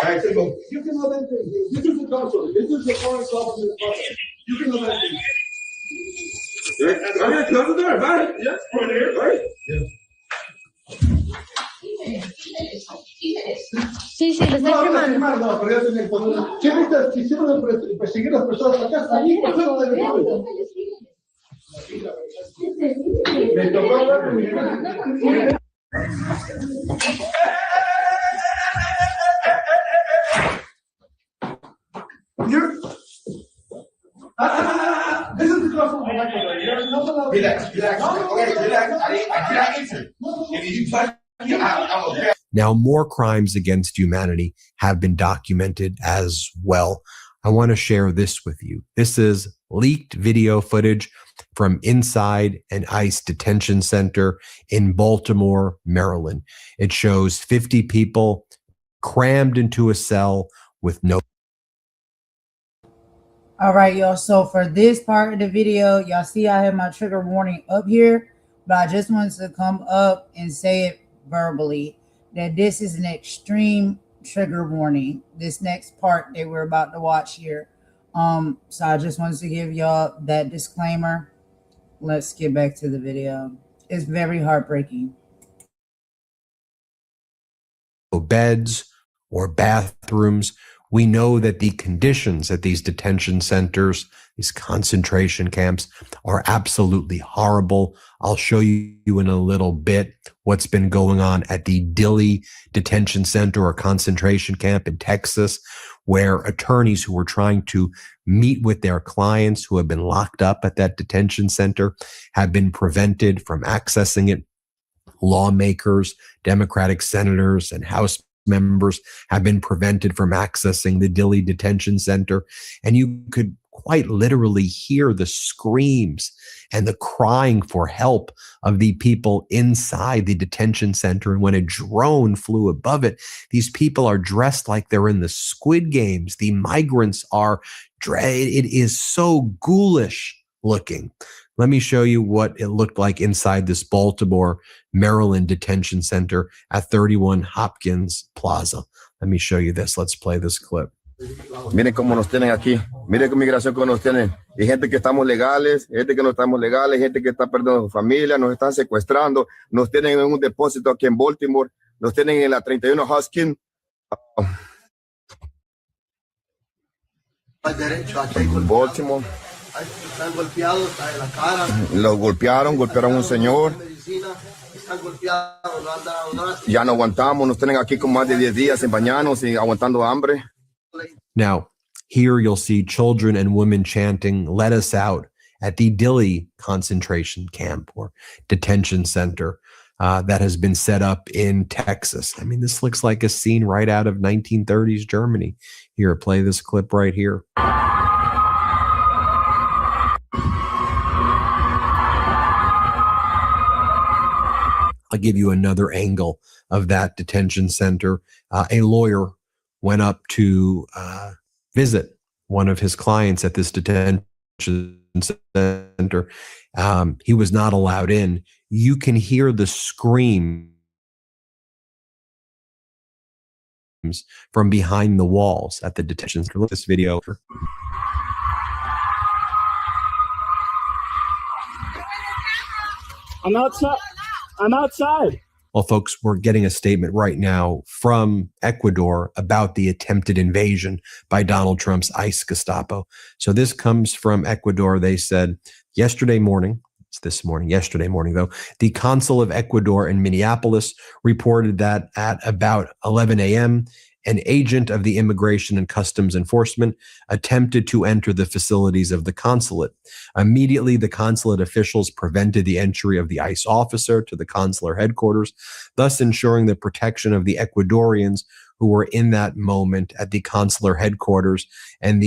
all right, so go. You can know that thing. This is the consulate. This is the foreign government. You can know that thing. Right, close the door. Bye. Yeah, right there. Right? Yeah. Sí, lo estoy firmando. No, pero ya tienen que quisieron perseguir a las personas acá. Ahí, This is the girl from Ecuadorean. Relax, relax. Okay, relax. I cannot enter. If you touch me, I will grab. Now, more crimes against humanity have been documented as well. I want to share this with you. This is leaked video footage from inside an ICE detention center in Baltimore, Maryland. It shows 50 people crammed into a cell with no. All right, y'all. So for this part of the video, y'all see I have my trigger warning up here, but I just wanted to come up and say it verbally that this is an extreme trigger warning. This next part that we're about to watch here. So I just wanted to give y'all that disclaimer. Let's get back to the video. It's very heartbreaking. Beds or bathrooms. We know that the conditions at these detention centers, these concentration camps, are absolutely horrible. I'll show you in a little bit what's been going on at the Dilley Detention Center or concentration camp in Texas, where attorneys who were trying to meet with their clients who have been locked up at that detention center have been prevented from accessing it. Lawmakers, Democratic senators, and House members have been prevented from accessing the Dilley Detention Center. And you could quite literally hear the screams and the crying for help of the people inside the detention center. And when a drone flew above it, these people are dressed like they're in the Squid Games. The migrants are, it is so ghoulish looking. Let me show you what it looked like inside this Baltimore, Maryland detention center at 31 Hopkins Plaza. Let me show you this. Let's play this clip. Miren cómo nos tienen aquí. Miren qué migración que nos tienen. Y gente que estamos legales, gente que no estamos legales, gente que está perdiendo su familia, nos están secuestrando, nos tienen en un depósito aquí en Baltimore, nos tienen en la 31 Hopkins. Baltimore. Están golpeados en la cara. Los golpearon a un señor. Están golpeados, no han dado ya no aguantamos, nos tienen aquí con más de 10 días sin bañarnos y aguantando hambre. Now, here you'll see children and women chanting, "Let us out," at the Dilley concentration camp or detention center that has been set up in Texas. I mean, this looks like a scene right out of 1930s Germany. Here, play this clip right here. I'll give you another angle of that detention center. A lawyer went up to visit one of his clients at this detention center. He was not allowed in. You can hear the screams from behind the walls at the detention center. Look at this video. I'm outside. I'm outside. Well, folks, we're getting a statement right now from Ecuador about the attempted invasion by Donald Trump's ICE Gestapo. So this comes from Ecuador. They said yesterday morning, it's this morning, yesterday morning though, the consul of Ecuador in Minneapolis reported that at about 11 a.m., an agent of the Immigration and Customs Enforcement attempted to enter the facilities of the consulate. Immediately, the consulate officials prevented the entry of the ICE officer to the consular headquarters, thus ensuring the protection of the Ecuadorians who were in that moment at the consular headquarters and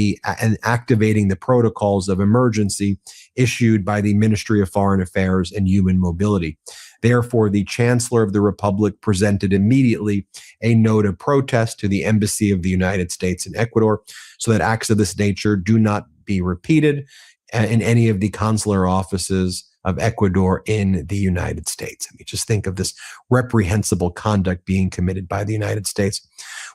activating the protocols of emergency issued by the Ministry of Foreign Affairs and Human Mobility. Therefore, the Chancellor of the Republic presented immediately a note of protest to the Embassy of the United States in Ecuador so that acts of this nature do not be repeated in any of the consular offices of Ecuador in the United States. I mean, just think of this reprehensible conduct being committed by the United States.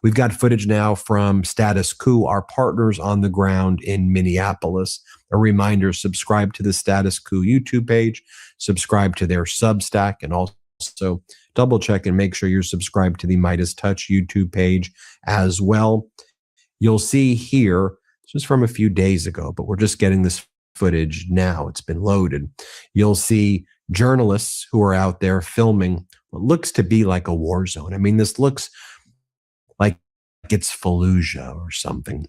We've got footage now from Status Quo, our partners on the ground in Minneapolis. A reminder, subscribe to the Status Quo YouTube page, subscribe to their Substack, and also double check and make sure you're subscribed to the Midas Touch YouTube page as well. You'll see here, this was from a few days ago, but we're just getting this footage now. It's been loaded. You'll see journalists who are out there filming what looks to be like a war zone. I mean, this looks like it's Fallujah or something.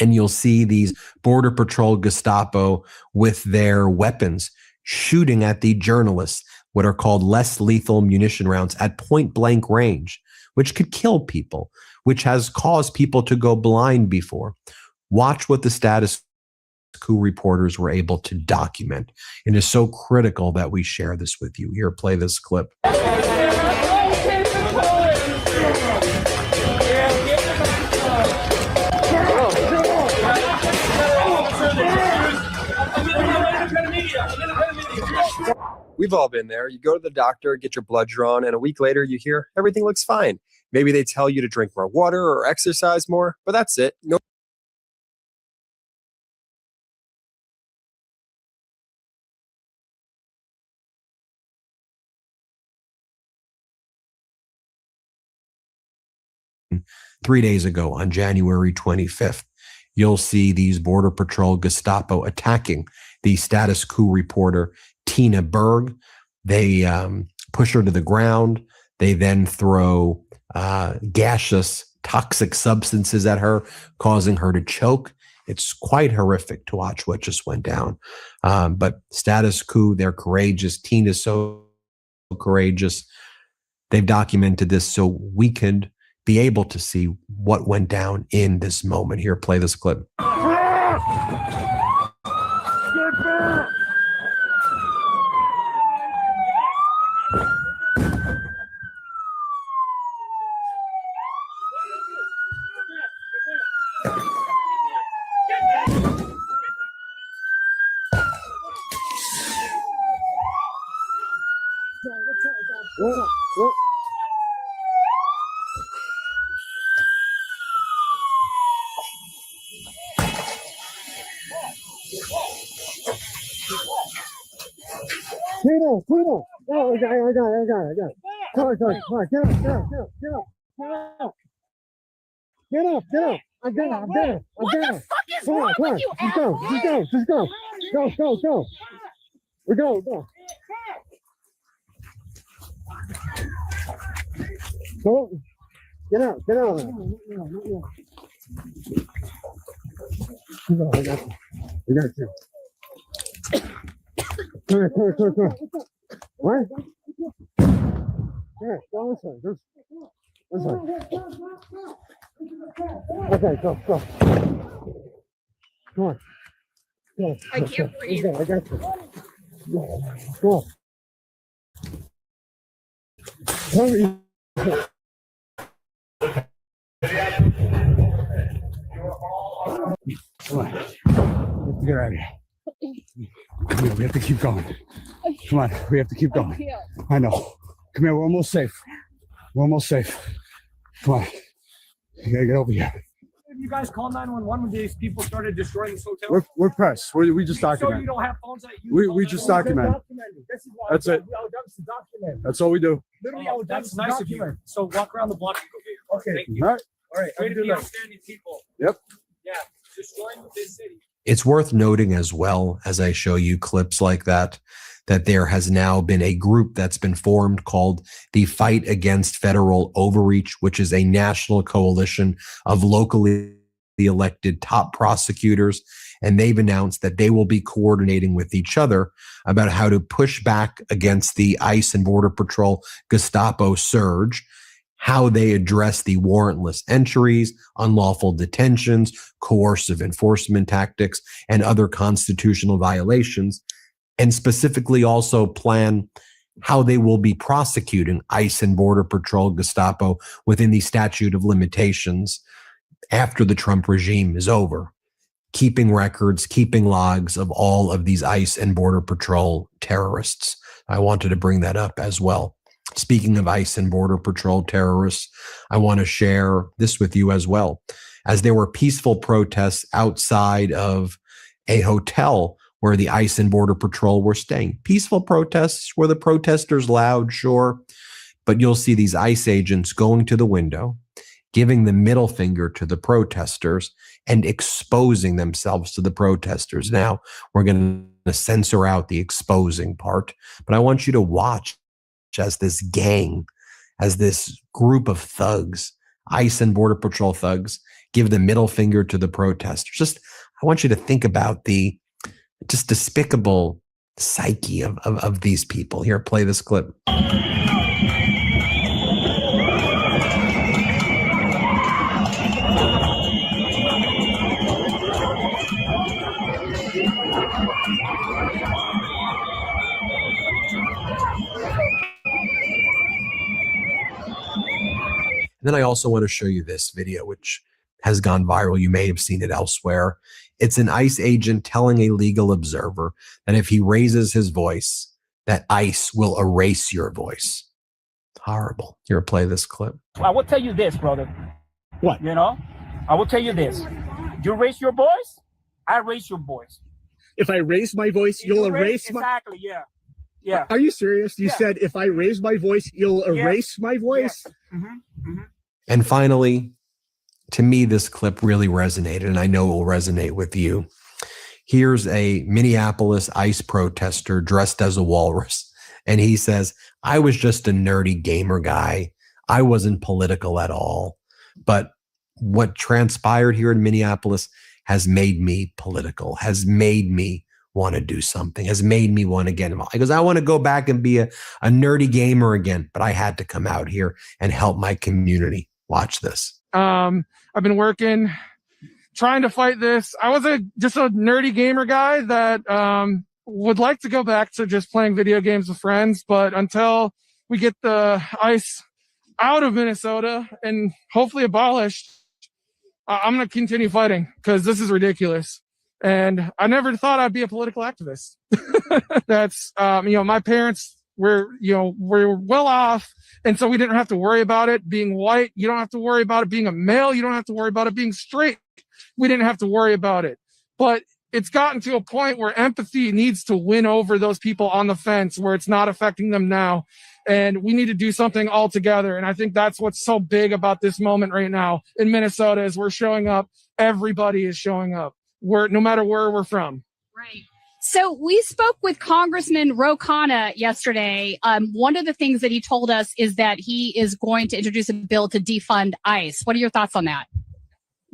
And you'll see these Border Patrol Gestapo with their weapons shooting at the journalists, what are called less lethal munition rounds at point blank range, which could kill people, which has caused people to go blind before. Watch what the status quo reporters were able to document. It is so critical that we share this with you. Here, play this clip. We've all been there. You go to the doctor, get your blood drawn, and a week later you hear everything looks fine. Maybe they tell you to drink more water or exercise more, but that's it. No. Three days ago, on January 25th, you'll see these Border Patrol Gestapo attacking the status quo reporter, Tina Berg. They push her to the ground. They then throw gaseous toxic substances at her, causing her to choke. It's quite horrific to watch what just went down. But status quo, they're courageous. Tina's so courageous. They've documented this so we could be able to see what went down in this moment. Here, play this clip. Pluto. Oh, I got it. Come on, get up. I got it. What the fuck is wrong with you, Just go. We go. Go. Get out. I got you. Come here. What? Here, go this way. This way. Okay, go. Come on. Go. I can't breathe. I got you. Go. Come here. Come on. Let's get out of here. Come here, we have to keep going. Come on, we have to keep going. I know. Come here, we're almost safe. Come on. You gotta get over here. You guys call 911 when these people started destroying this hotel? We're press. We just document. So you don't have phones that you we just document. This is why That's it. Document. That's all we do. Literally, that's nice of you. So walk around the block and go here. Okay. Thank you. All right. Way to be outstanding people. Yep. Yeah. Destroying this city. It's worth noting as well, as I show you clips like that there has now been a group that's been formed called the Fight Against Federal Overreach, which is a national coalition of locally elected top prosecutors. And they've announced that they will be coordinating with each other about how to push back against the ICE and Border Patrol Gestapo surge, how they address the warrantless entries, unlawful detentions, coercive enforcement tactics, and other constitutional violations, and specifically also plan how they will be prosecuting ICE and Border Patrol Gestapo within the statute of limitations after the Trump regime is over, keeping records, keeping logs of all of these ICE and Border Patrol terrorists. I wanted to bring that up as well. Speaking of ICE and Border Patrol terrorists, I want to share this with you as well. As there were peaceful protests outside of a hotel where the ICE and Border Patrol were staying. Peaceful protests, were the protesters loud? Sure. But you'll see these ICE agents going to the window, giving the middle finger to the protesters and exposing themselves to the protesters. Now, we're going to censor out the exposing part, but I want you to watch as this gang, as this group of thugs, ICE and Border Patrol thugs, give the middle finger to the protesters. I want you to think about the just despicable psyche of these people. Here, play this clip. Then I also want to show you this video, which has gone viral. You may have seen it elsewhere. It's an ICE agent telling a legal observer that if he raises his voice, that ICE will erase your voice. Horrible. Here, play this clip. I will tell you this, brother. What? You know, I will tell you this. You raise your voice, I raise your voice. If I raise my voice, you'll erase my... Exactly, yeah. Yeah. Are you serious? You said if I raise my voice, you'll erase my voice? Yeah. Mm-hmm. And finally, to me, this clip really resonated, and I know it will resonate with you. Here's a Minneapolis ICE protester dressed as a walrus, and he says, I was just a nerdy gamer guy. I wasn't political at all. But what transpired here in Minneapolis has made me political, has made me want to do something, has made me want to get involved. Because I want to go back and be a nerdy gamer again, but I had to come out here and help my community. Watch this. I've been working, trying to fight this. I was just a nerdy gamer guy that would like to go back to just playing video games with friends. But until we get the ICE out of Minnesota and hopefully abolished, I'm going to continue fighting because this is ridiculous. And I never thought I'd be a political activist. That's, my parents were well off. And so we didn't have to worry about it being white. You don't have to worry about it being a male. You don't have to worry about it being straight. We didn't have to worry about it. But it's gotten to a point where empathy needs to win over those people on the fence where it's not affecting them now. And we need to do something all together. And I think that's what's so big about this moment right now in Minnesota is we're showing up. Everybody is showing up. No matter where we're from. Right. So we spoke with Congressman Ro Khanna yesterday. One of the things that he told us is that he is going to introduce a bill to defund ICE. What are your thoughts on that?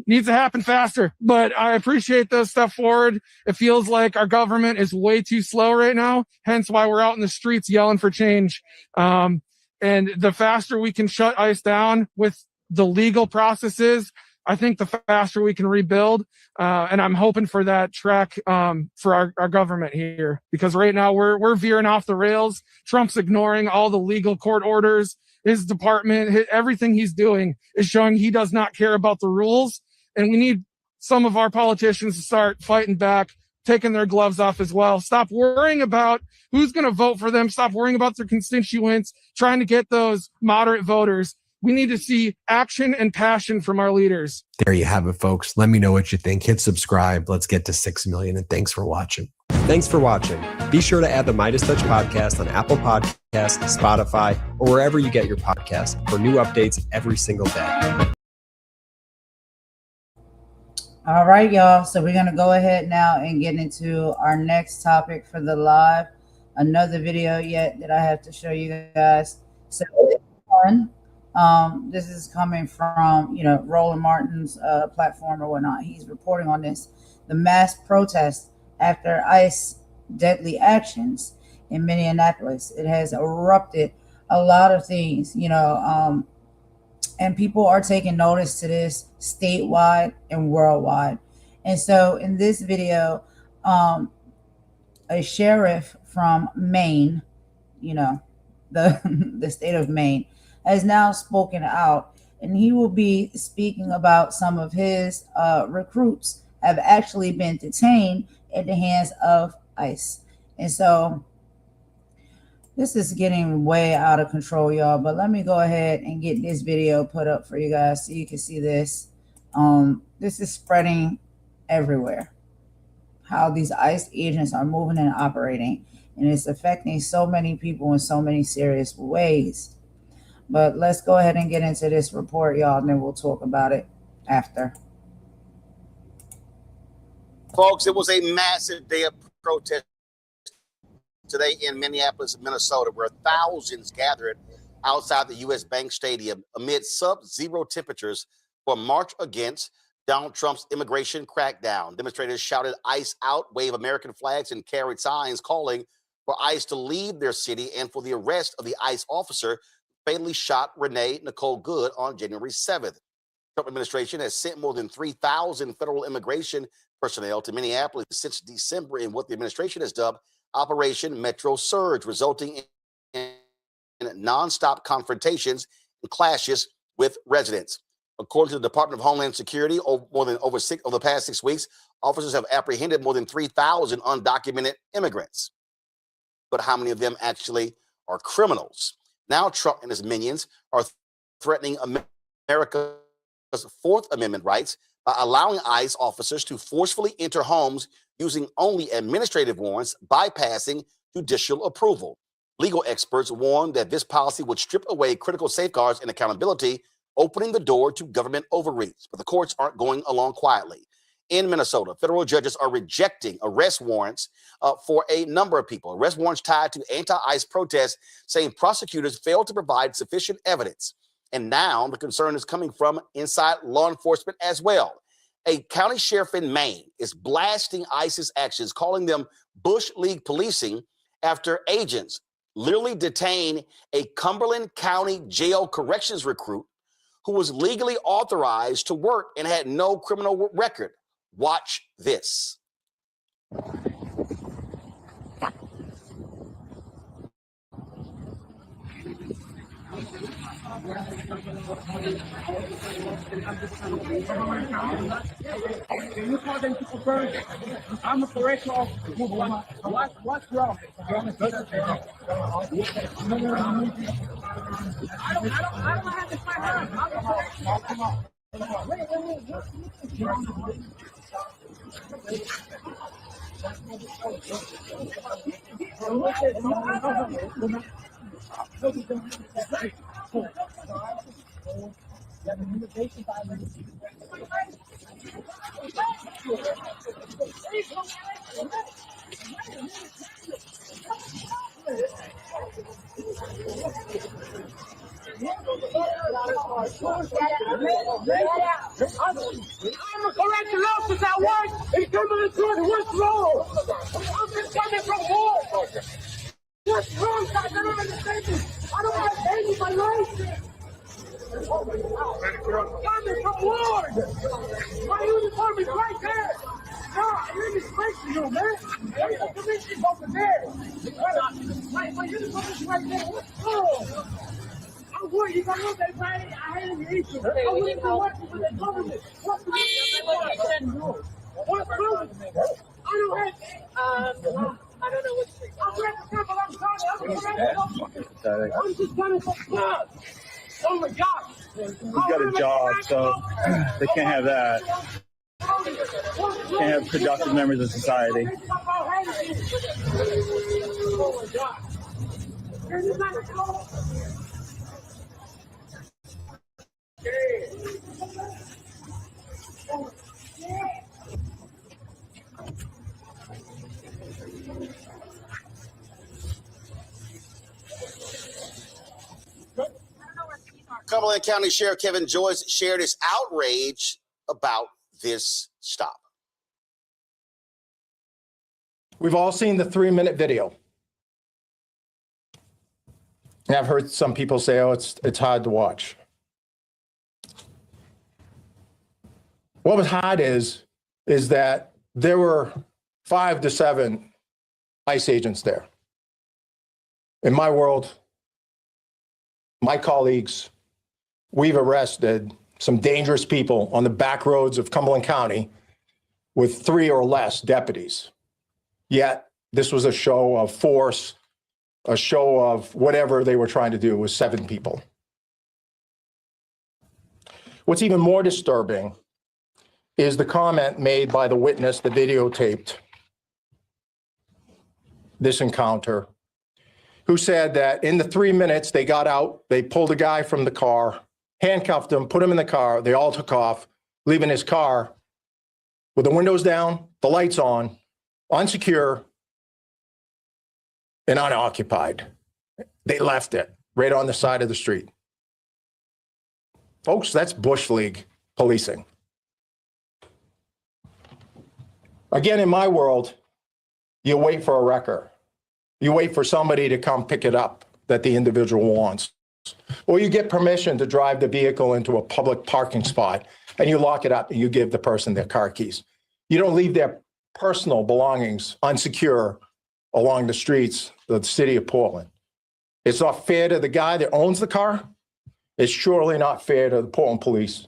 Needs to happen faster, but I appreciate the step forward. It feels like our government is way too slow right now, hence why we're out in the streets yelling for change. And the faster we can shut ICE down with the legal processes, I think the faster we can rebuild. And I'm hoping for that track for our government here, because right now we're veering off the rails. Trump's ignoring all the legal court orders. His department, everything he's doing is showing he does not care about the rules. And we need some of our politicians to start fighting back, taking their gloves off as well. Stop worrying about who's going to vote for them. Stop worrying about their constituents, trying to get those moderate voters. We need to see action and passion from our leaders. There you have it, folks. Let me know what you think. Hit subscribe. Let's get to 6 million. And thanks for watching. Thanks for watching. Be sure to add the Midas Touch podcast on Apple Podcasts, Spotify, or wherever you get your podcasts for new updates every single day. All right, y'all. So we're going to go ahead now and get into our next topic for the live. Another video yet that I have to show you guys. So this one, this is coming from, Roland Martin's platform or whatnot. He's reporting on this. The mass protest after ICE deadly actions in Minneapolis. It has erupted a lot of things, and people are taking notice to this statewide and worldwide. And so in this video, a sheriff from Maine, the state of Maine, has now spoken out, and he will be speaking about some of his recruits have actually been detained at the hands of ICE. And so this is getting way out of control, y'all, but let me go ahead and get this video put up for you guys so you can see this. This is spreading everywhere, how these ICE agents are moving and operating, and it's affecting so many people in so many serious ways. But let's go ahead and get into this report, y'all, and then we'll talk about it after. Folks, it was a massive day of protest today in Minneapolis, Minnesota, where thousands gathered outside the U.S. Bank Stadium amid sub-zero temperatures for a march against Donald Trump's immigration crackdown. Demonstrators shouted ICE out, waved American flags, and carried signs calling for ICE to leave their city and for the arrest of the ICE officer who fatally shot Renee Nicole Good on January 7th. The Trump administration has sent more than 3,000 federal immigration personnel to Minneapolis since December in what the administration has dubbed Operation Metro Surge, resulting in nonstop confrontations and clashes with residents. According to the Department of Homeland Security, over the past 6 weeks, officers have apprehended more than 3,000 undocumented immigrants. But how many of them actually are criminals? Now Trump and his minions are threatening America's Fourth Amendment rights by allowing ICE officers to forcefully enter homes using only administrative warrants, bypassing judicial approval. Legal experts warn that this policy would strip away critical safeguards and accountability, opening the door to government overreach. But the courts aren't going along quietly. In Minnesota, federal judges are rejecting arrest warrants for a number of people. Arrest warrants tied to anti-ICE protests, saying prosecutors failed to provide sufficient evidence. And now the concern is coming from inside law enforcement as well. A county sheriff in Maine is blasting ICE's actions, calling them Bush League policing, after agents literally detain a Cumberland County jail corrections recruit who was legally authorized to work and had no criminal record. Watch this. Can you call them to confirm? I'm a correctional officer. What's wrong? I don't have to fight her. I'm a correctional officer. I'm a correctional officer at work in Cumberland County. What's wrong? I'm just coming from war. What's wrong, guys? I don't understand this. I don't have any of my life. Coming from war. My uniform is right there. No, I didn't explain to you, man. The commission's over there. My uniform is right there. What's wrong? I'm worried. You got that right. I had an issue. I wouldn't be working for the government. What's the issue? What's wrong? I don't have. I don't know what to say. I'm responsible. I'm sorry. I'm just trying to blood. Oh my God. He's got a job, so they can't have that. Can't have productive members of society. Oh my God. Cumberland County Sheriff Kevin Joyce shared his outrage about this stop. We've all seen the 3-minute video. And I've heard some people say, oh, it's hard to watch. What was hard is that there were 5 to 7 ICE agents there. In my world, my colleagues, we've arrested some dangerous people on the back roads of Cumberland County with 3 or less deputies. Yet this was a show of force, a show of whatever they were trying to do with 7 people. What's even more disturbing is the comment made by the witness that videotaped this encounter, who said that in the 3 minutes they got out, they pulled a guy from the car, handcuffed him, put him in the car. They all took off, leaving his car with the windows down, the lights on, unsecure, and unoccupied. They left it right on the side of the street. Folks, that's Bush League policing. Again, in my world, you wait for a wrecker. You wait for somebody to come pick it up that the individual wants. Or you get permission to drive the vehicle into a public parking spot and you lock it up and you give the person their car keys. You don't leave their personal belongings unsecure along the streets of the city of Portland. It's not fair to the guy that owns the car. It's surely not fair to the Portland police.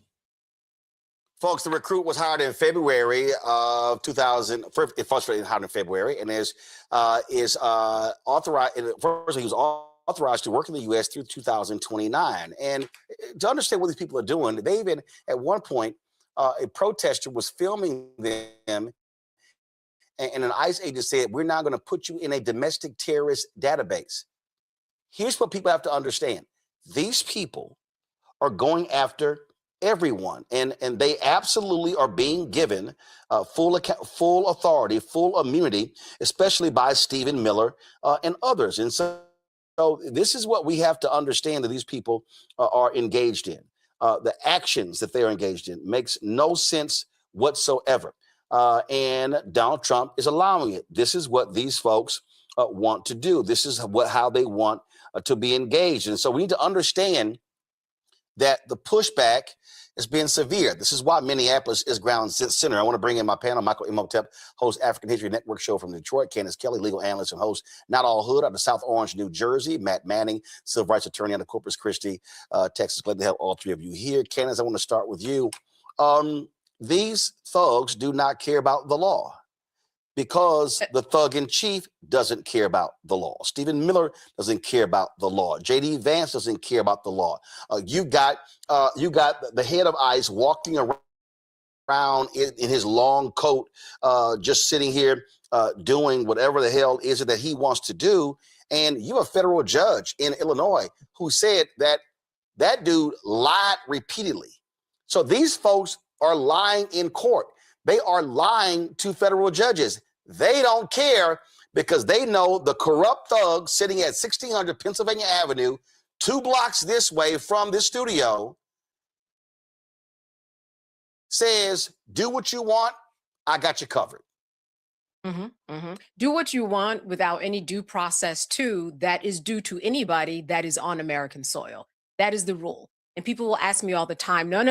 Folks, the recruit was hired in February of 2000. First hired in February, and is authorized. First, he was authorized to work in the U.S. through 2029. And to understand what these people are doing, they even at one point a protester was filming them, and an ICE agent said, "We're now going to put you in a domestic terrorist database." Here's what people have to understand: these people are going after everyone, and they absolutely are being given full authority, full immunity, especially by Stephen Miller and others. And so this is what we have to understand that these people are engaged in. The actions that they are engaged in makes no sense whatsoever. And Donald Trump is allowing it. This is what these folks want to do. This is how they want to be engaged. And so we need to understand that the pushback is being severe. This is why Minneapolis is ground center. I want to bring in my panel, Michael Imhotep, host African History Network show from Detroit, Candace Kelly, legal analyst and host Not All Hood out of South Orange, New Jersey, Matt Manning, civil rights attorney out of Corpus Christi, Texas. Glad to have all three of you here. Candace, I want to start with you. These thugs do not care about the law, because the thug in chief doesn't care about the law. Stephen Miller doesn't care about the law. J.D. Vance doesn't care about the law. You got the head of ICE walking around in his long coat, just sitting here doing whatever the hell is it that he wants to do. And you have a federal judge in Illinois who said that dude lied repeatedly. So these folks are lying in court. They are lying to federal judges. They don't care, because they know the corrupt thug sitting at 1600 Pennsylvania Avenue, 2 blocks this way from this studio, says, do what you want. I got you covered. Do what you want without any due process, too, that is due to anybody that is on American soil. That is the rule. And people will ask me all the time, no,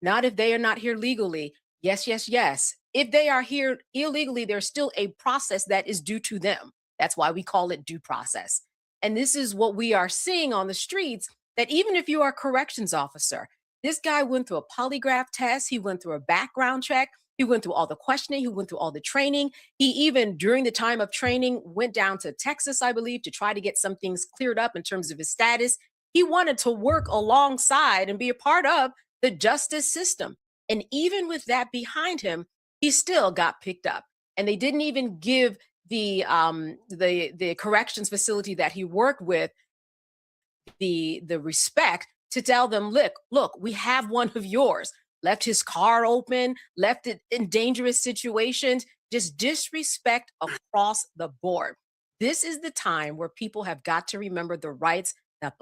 not if they are not here legally. Yes. If they are here illegally, there's still a process that is due to them. That's why we call it due process. And this is what we are seeing on the streets, that even if you are a corrections officer, this guy went through a polygraph test. He went through a background check. He went through all the questioning. He went through all the training. He even, during the time of training, went down to Texas, I believe, to try to get some things cleared up in terms of his status. He wanted to work alongside and be a part of the justice system. And even with that behind him, he still got picked up. And they didn't even give the corrections facility that he worked with the respect to tell them, look, we have one of yours. Left his car open, left it in dangerous situations, just disrespect across the board. This is the time where people have got to remember the rights that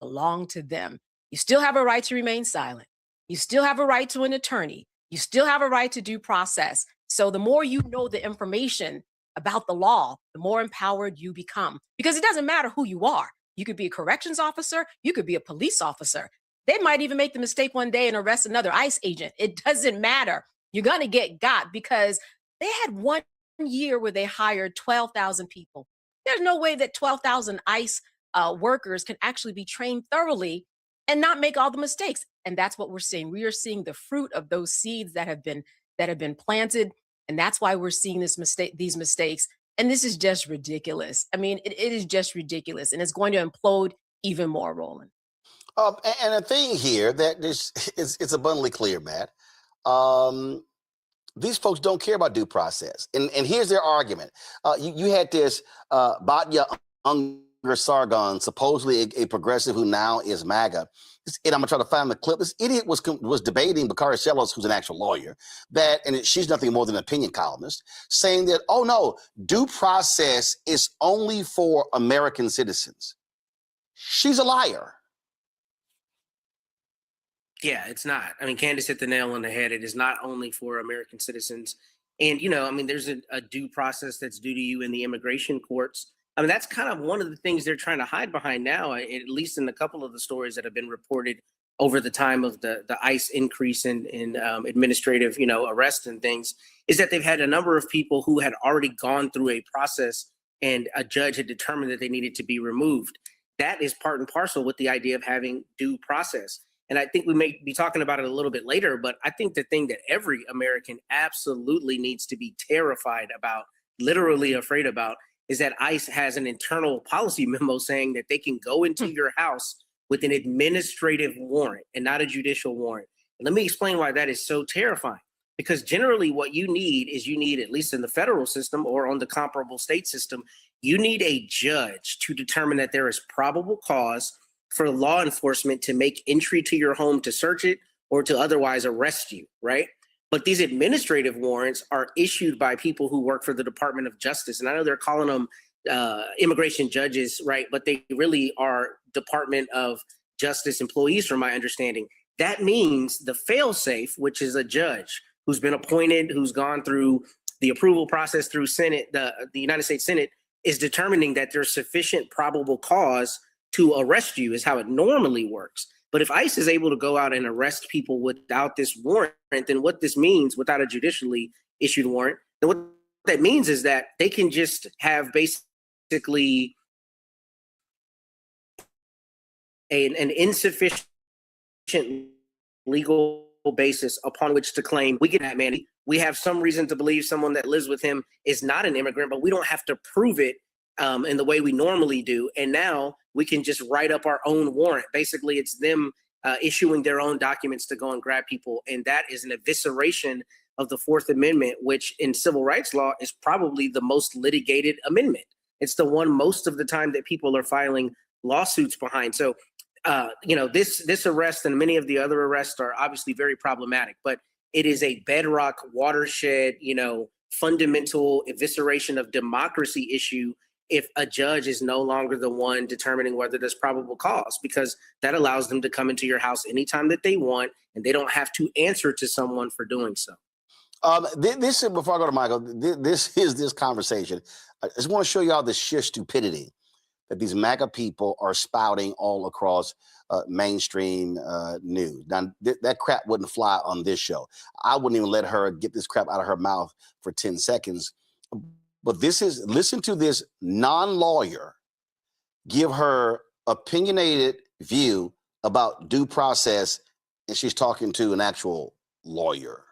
belong to them. You still have a right to remain silent. You still have a right to an attorney. You still have a right to due process. So the more you know the information about the law, the more empowered you become. Because it doesn't matter who you are. You could be a corrections officer. You could be a police officer. They might even make the mistake one day and arrest another ICE agent. It doesn't matter. You're going to get got, because they had 1 year where they hired 12,000 people. There's no way that 12,000 ICE workers can actually be trained thoroughly and not make all the mistakes. And that's what we're seeing. We are seeing the fruit of those seeds that have been planted. And that's why we're seeing these mistakes. And this is just ridiculous. I mean, it is just ridiculous. And it's going to implode even more, Roland. And a thing here that it's abundantly clear, Matt. These folks don't care about due process. And here's their argument. You had this Batya Sargon, supposedly a progressive who now is MAGA. And I'm gonna try to find the clip. This idiot was debating Bakari Sellos, who's an actual lawyer, she's nothing more than an opinion columnist, saying that, oh no, due process is only for American citizens. She's a liar. Yeah, it's not. I mean, Candace hit the nail on the head. It is not only for American citizens. And, I mean, there's a due process that's due to you in the immigration courts. I mean, that's kind of one of the things they're trying to hide behind now, at least in a couple of the stories that have been reported over the time of the ICE increase in administrative, arrests and things, is that they've had a number of people who had already gone through a process and a judge had determined that they needed to be removed. That is part and parcel with the idea of having due process. And I think we may be talking about it a little bit later, but I think the thing that every American absolutely needs to be terrified about, literally afraid about, is that ICE has an internal policy memo saying that they can go into your house with an administrative warrant and not a judicial warrant. And let me explain why that is so terrifying. Because generally what you need, at least in the federal system or on the comparable state system, you need a judge to determine that there is probable cause for law enforcement to make entry to your home to search it or to otherwise arrest you, right? But these administrative warrants are issued by people who work for the Department of Justice. And I know they're calling them immigration judges, right? But they really are Department of Justice employees, from my understanding. That means the fail-safe, which is a judge who's been appointed, who's gone through the approval process through Senate, the United States Senate, is determining that there's sufficient probable cause to arrest you, is how it normally works. But if ICE is able to go out and arrest people without this warrant, then what this means, without a judicially issued warrant, then what that means is that they can just have basically an insufficient legal basis upon which to claim we get that man. We have some reason to believe someone that lives with him is not an immigrant, but we don't have to prove it in the way we normally do. And now we can just write up our own warrant. Basically, it's them issuing their own documents to go and grab people. And that is an evisceration of the Fourth Amendment, which in civil rights law is probably the most litigated amendment. It's the one most of the time that people are filing lawsuits behind. So, this arrest and many of the other arrests are obviously very problematic, but it is a bedrock watershed, fundamental evisceration of democracy issue if a judge is no longer the one determining whether there's probable cause, because that allows them to come into your house anytime that they want, and they don't have to answer to someone for doing so. This is, before I go to Michael, this is this conversation. I just want to show y'all the sheer stupidity that these MAGA people are spouting all across mainstream news. Now, that crap wouldn't fly on this show. I wouldn't even let her get this crap out of her mouth for 10 seconds. But listen to this non-lawyer give her opinionated view about due process, and she's talking to an actual lawyer.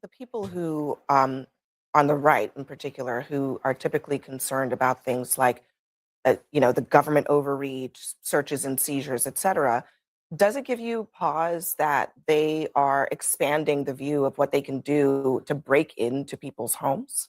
The people who, on the right in particular, who are typically concerned about things like, the government overreach, searches and seizures, et cetera, does it give you pause that they are expanding the view of what they can do to break into people's homes?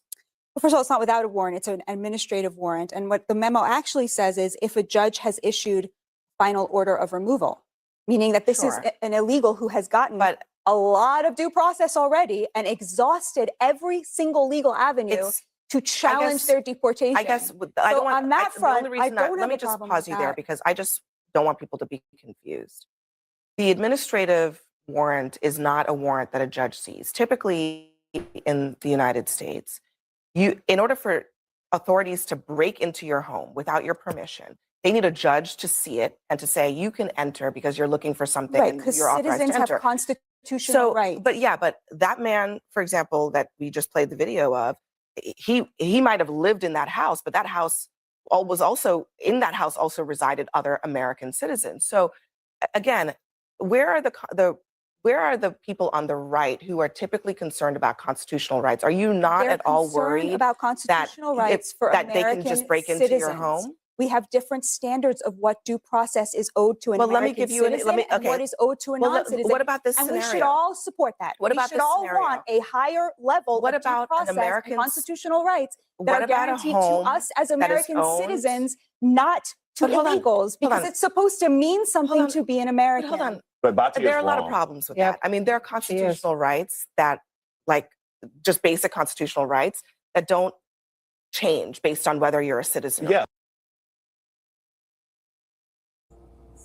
Well, first of all, it's not without a warrant. It's an administrative warrant. And what the memo actually says is if a judge has issued final order of removal, meaning that this is an illegal who has gotten a lot of due process already and exhausted every single legal avenue to challenge their deportation. I guess on that front, let me just pause you there because I just don't want people to be confused. The administrative warrant is not a warrant that a judge sees. Typically in the United States, in order for authorities to break into your home without your permission, they need a judge to see it and to say you can enter because you're looking for something. Right, because citizens have constitutional rights. But that man, for example, that we just played the video of, he might have lived in that house, but that house also resided other American citizens. So again, where are the people on the right who are typically concerned about constitutional rights? Are you not at all worried about constitutional rights for that American they can just break into your home? We have different standards of what due process is owed to an Well, let me American give you an- citizen let me- and what okay. is owed to a Well, non-citizen. what about this And we should scenario? all support that. What we about should this all scenario? want a higher level What of due about an process American- and constitutional rights that what are about a guaranteed to home us as that is American owned- citizens, not to But hold on, illegals, hold because on. it's supposed to mean something on. to be an American. Hold on. But Bati There is are a lot of wrong. problems with that. I mean, there are constitutional rights that, like, just basic constitutional rights that don't change based on whether you're a citizen. Yeah.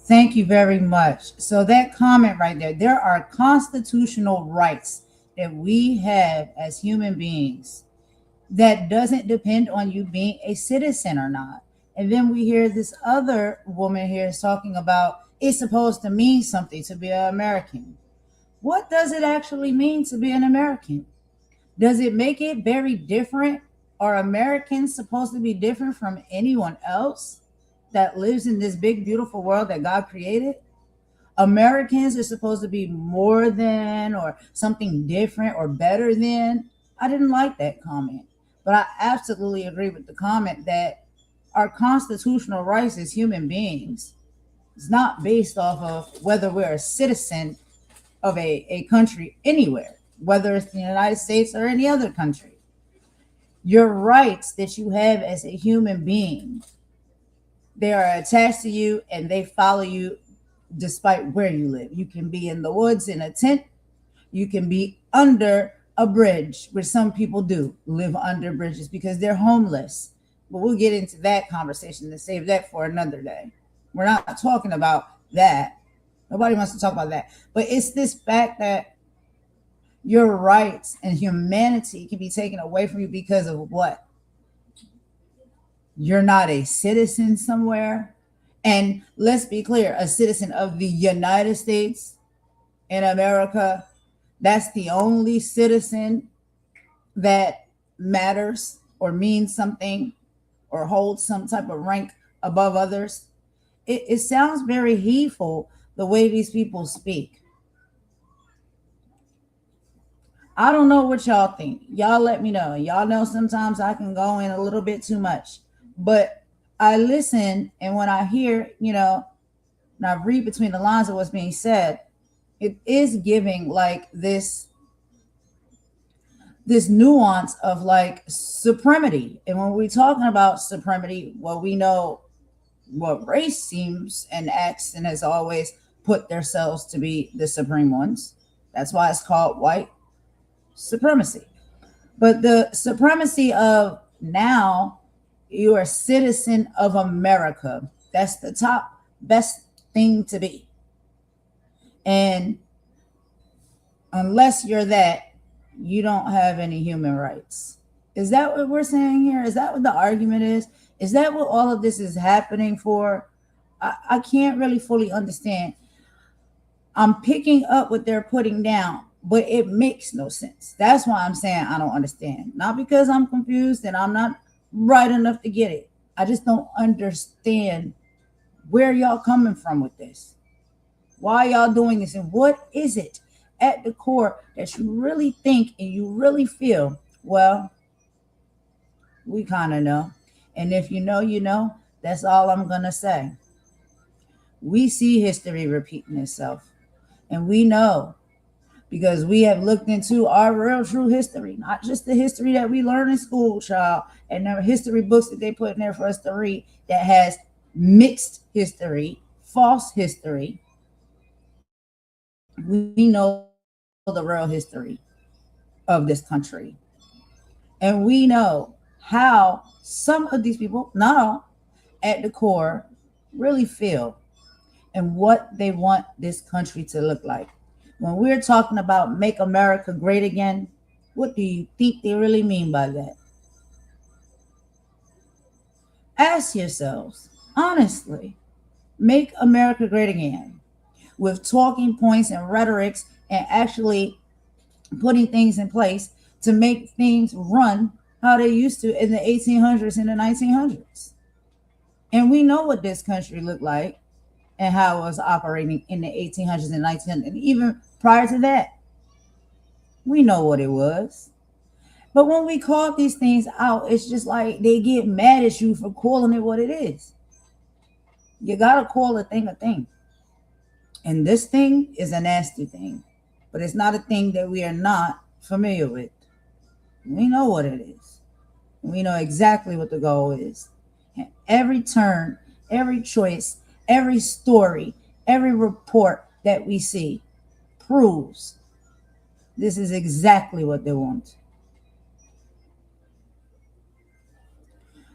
Thank you very much. So that comment right there are constitutional rights that we have as human beings that doesn't depend on you being a citizen or not. And then we hear this other woman here is talking about it's supposed to mean something to be an American. What does it actually mean to be an American? Does it make it very different? Are Americans supposed to be different from anyone else that lives in this big, beautiful world that God created? Americans are supposed to be more than or something different or better than. I didn't like that comment, but I absolutely agree with the comment that our constitutional rights as human beings is not based off of whether we're a citizen of a country anywhere, whether it's the United States or any other country. Your rights that you have as a human being, they are attached to you and they follow you despite where you live. You can be in the woods in a tent. You can be under a bridge, which some people do live under bridges because they're homeless. But we'll get into that conversation and save that for another day. We're not talking about that. Nobody wants to talk about that. But it's this fact that your rights and humanity can be taken away from you because of what? You're not a citizen somewhere. And let's be clear, a citizen of the United States in America, that's the only citizen that matters or means something or holds some type of rank above others. It sounds very hateful the way these people speak. I don't know what y'all think. Y'all let me know. Y'all know sometimes I can go in a little bit too much, but I listen, and when I hear, and I read between the lines of what's being said, it is giving like this nuance of like supremacy. And when we're talking about supremacy, well, we know what race seems and acts and has always put themselves to be the supreme ones. That's why it's called white supremacy. But the supremacy of now, you are a citizen of America. That's the top best thing to be. And unless you're that, you don't have any human rights. Is that what we're saying here? Is that what the argument is? Is that what all of this is happening for? I can't really fully understand. I'm picking up what they're putting down, but it makes no sense. That's why I'm saying I don't understand. Not because I'm confused and I'm not bright enough to get it. I just don't understand where y'all coming from with this. Why y'all doing this? And what is it at the core that you really think and you really feel? Well, we kind of know. And if you know, you know. That's all I'm going to say. We see history repeating itself. And we know because we have looked into our real true history, not just the history that we learn in school, child, and the history books that they put in there for us to read that has mixed history, false history. We know the real history of this country. And we know how some of these people, not all, at the core, really feel and what they want this country to look like. When we're talking about make America great again, what do you think they really mean by that? Ask yourselves, honestly, make America great again with talking points and rhetorics and actually putting things in place to make things run how they used to in the 1800s and the 1900s. And we know what this country looked like and how it was operating in the 1800s and 1900s, and even prior to that. We know what it was. But when we call these things out, it's just like they get mad at you for calling it what it is. You gotta call a thing a thing. And this thing is a nasty thing, but it's not a thing that we are not familiar with. We know what it is. We know exactly what the goal is. And every turn, every choice, every story, every report that we see proves this is exactly what they want.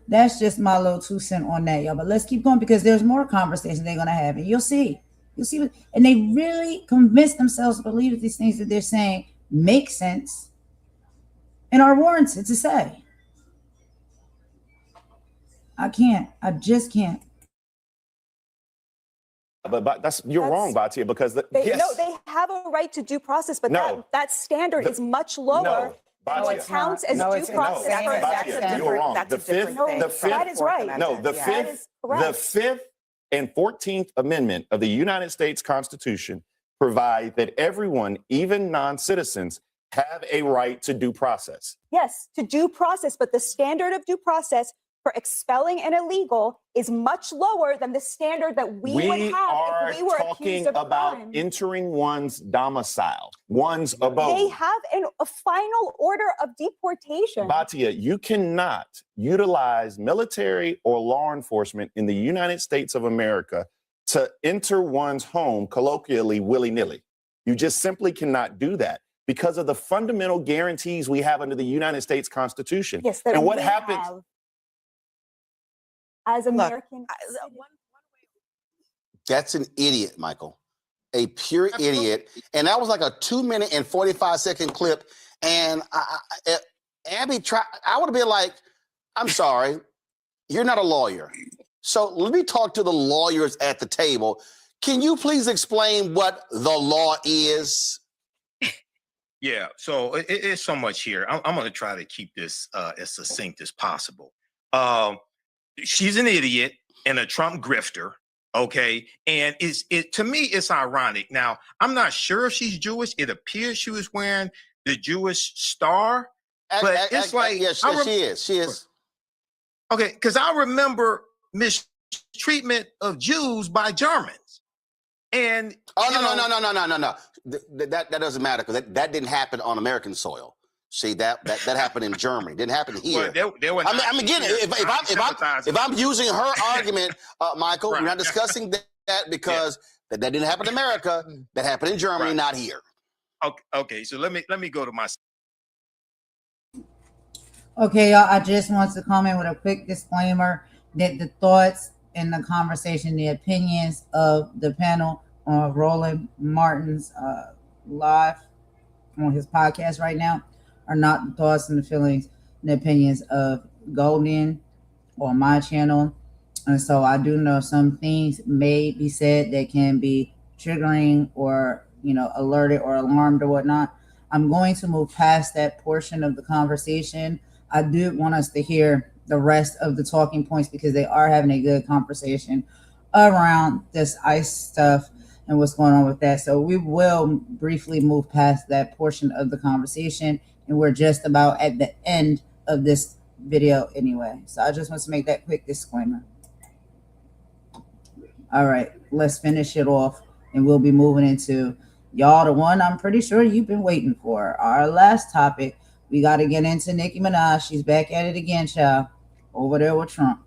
That's just my little 2 cents on that, y'all. But let's keep going because there's more conversation they're going to have. And you'll see. You'll see. And they really convince themselves to believe that these things that they're saying make sense and are warranted to say. I can't. I just can't. But you're wrong, Batia, because No, they have a right to due process, but that standard is much lower than what counts as due process. You're wrong. That is right. No, the Fifth and 14th Amendment of the United States Constitution provide that everyone, even non-citizens, have a right to due process. Yes, to due process, but the standard of due process for expelling an illegal is much lower than the standard that we would have if we were accused of a about crime. entering one's domicile, one's abode. They have a final order of deportation. Batia, you cannot utilize military or law enforcement in the United States of America to enter one's home colloquially willy-nilly. You just simply cannot do that because of the fundamental guarantees we have under the United States Constitution. Yes, and what happens as American. That's an idiot, Michael. A pure idiot. And that was like a 2-minute and 45-second clip. And Abby I would have been like, I'm sorry, you're not a lawyer. So let me talk to the lawyers at the table. Can you please explain what the law is? Yeah, so it's so much here. I'm going to try to keep this as succinct as possible. She's an idiot and a Trump grifter, okay? And to me, it's ironic. Now, I'm not sure if she's Jewish. It appears she was wearing the Jewish star, but it's like... Yes, she is. Okay, because I remember mistreatment of Jews by Germans. And... No. That doesn't matter because that didn't happen on American soil. See, that happened in Germany. Didn't happen here. Well, they were if I'm using her argument, Michael, we're not discussing that because that didn't happen in America. That happened in Germany, not here. Okay. So let me go to my. Okay, y'all. I just want to comment with a quick disclaimer that the thoughts and the conversation, the opinions of the panel on Roland Martin's live on his podcast right now are not the thoughts and the feelings and the opinions of Golden or my channel. And so I do know some things may be said that can be triggering or, alerted or alarmed or whatnot. I'm going to move past that portion of the conversation. I do want us to hear the rest of the talking points because they are having a good conversation around this ICE stuff and what's going on with that. So we will briefly move past that portion of the conversation. And we're just about at the end of this video anyway. So I just want to make that quick disclaimer. All right, let's finish it off. And we'll be moving into, y'all, the one I'm pretty sure you've been waiting for. Our last topic. We got to get into Nicki Minaj. She's back at it again, child. Over there with Trump.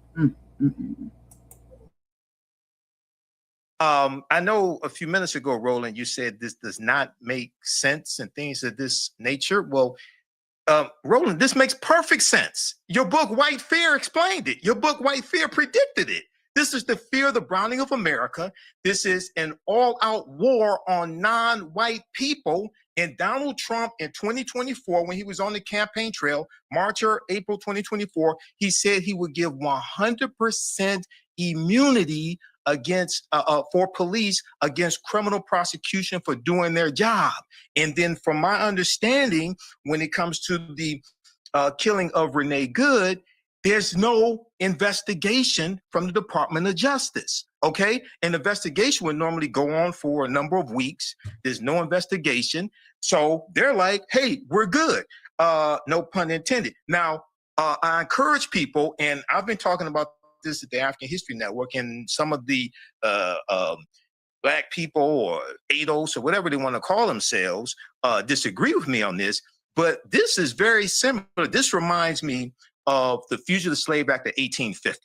I know a few minutes ago, Roland, you said this does not make sense and things of this nature. Well, Roland, this makes perfect sense. Your book, White Fear, explained it. Your book, White Fear, predicted it. This is the fear of the browning of America. This is an all-out war on non-white people. And Donald Trump in 2024, when he was on the campaign trail, March or April 2024, he said he would give 100% immunity against for police against criminal prosecution for doing their job. And then from my understanding, when it comes to the killing of Renee Good, there's no investigation from the Department of Justice. Okay, an investigation would normally go on for a number of weeks. There's no investigation. So they're like, hey, we're good. No pun intended. Now, I encourage people, and I've been talking about this at the African History Network, and some of the Black people or ADOS or whatever they want to call themselves disagree with me on this. But this is very similar. This reminds me of the Fugitive Slave Act of 1850.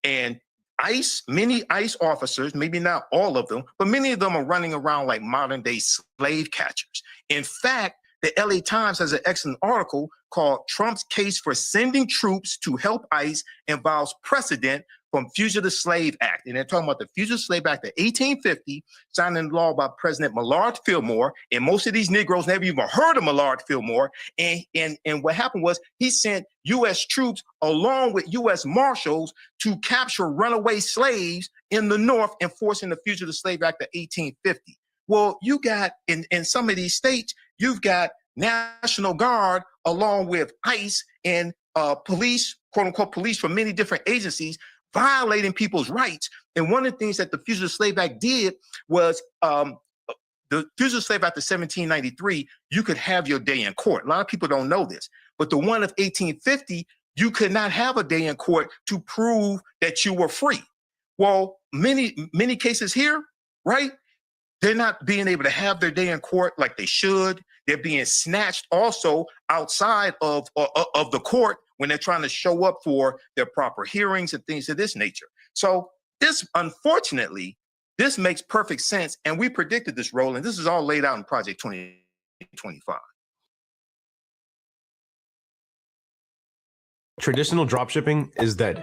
And ICE, many ICE officers, maybe not all of them, but many of them are running around like modern day slave catchers. In fact, the LA Times has an excellent article called Trump's Case for Sending Troops to Help ICE Involves Precedent from Fugitive Slave Act. And they're talking about the Fugitive Slave Act of 1850, signed into law by President Millard Fillmore. And most of these Negroes never even heard of Millard Fillmore. And what happened was he sent U.S. troops along with U.S. Marshals to capture runaway slaves in the North, enforcing the Fugitive Slave Act of 1850. Well, you got in some of these states, you've got National Guard along with ICE and police, quote unquote, police from many different agencies violating people's rights. And one of the things that the Fugitive Slave Act did was the Fugitive Slave Act of 1793, you could have your day in court. A lot of people don't know this, but the one of 1850, you could not have a day in court to prove that you were free. Well, many cases here, right? They're not being able to have their day in court like they should. They're being snatched also outside of the court when they're trying to show up for their proper hearings and things of this nature. So this, unfortunately, this makes perfect sense. And we predicted this, Roland. This is all laid out in Project 2025. Traditional dropshipping is dead.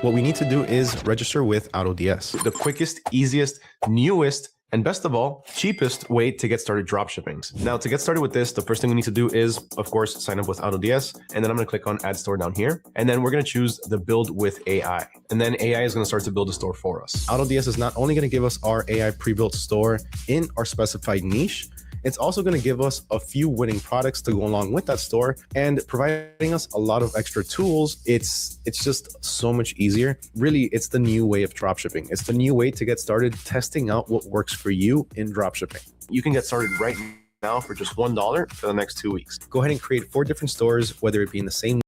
What we need to do is register with AutoDS, the quickest, easiest, newest, and best of all, cheapest way to get started dropshipping. Now, to get started with this, the first thing we need to do is, of course, sign up with AutoDS. And then I'm going to click on Add Store down here. And then we're going to choose the Build with AI. And then AI is going to start to build a store for us. AutoDS is not only going to give us our AI pre-built store in our specified niche, it's also going to give us a few winning products to go along with that store and providing us a lot of extra tools. It's just so much easier. Really, it's the new way of dropshipping. It's the new way to get started testing out what works for you in dropshipping. You can get started right now for just $1 for the next 2 weeks. Go ahead and create 4 different stores, whether it be in the same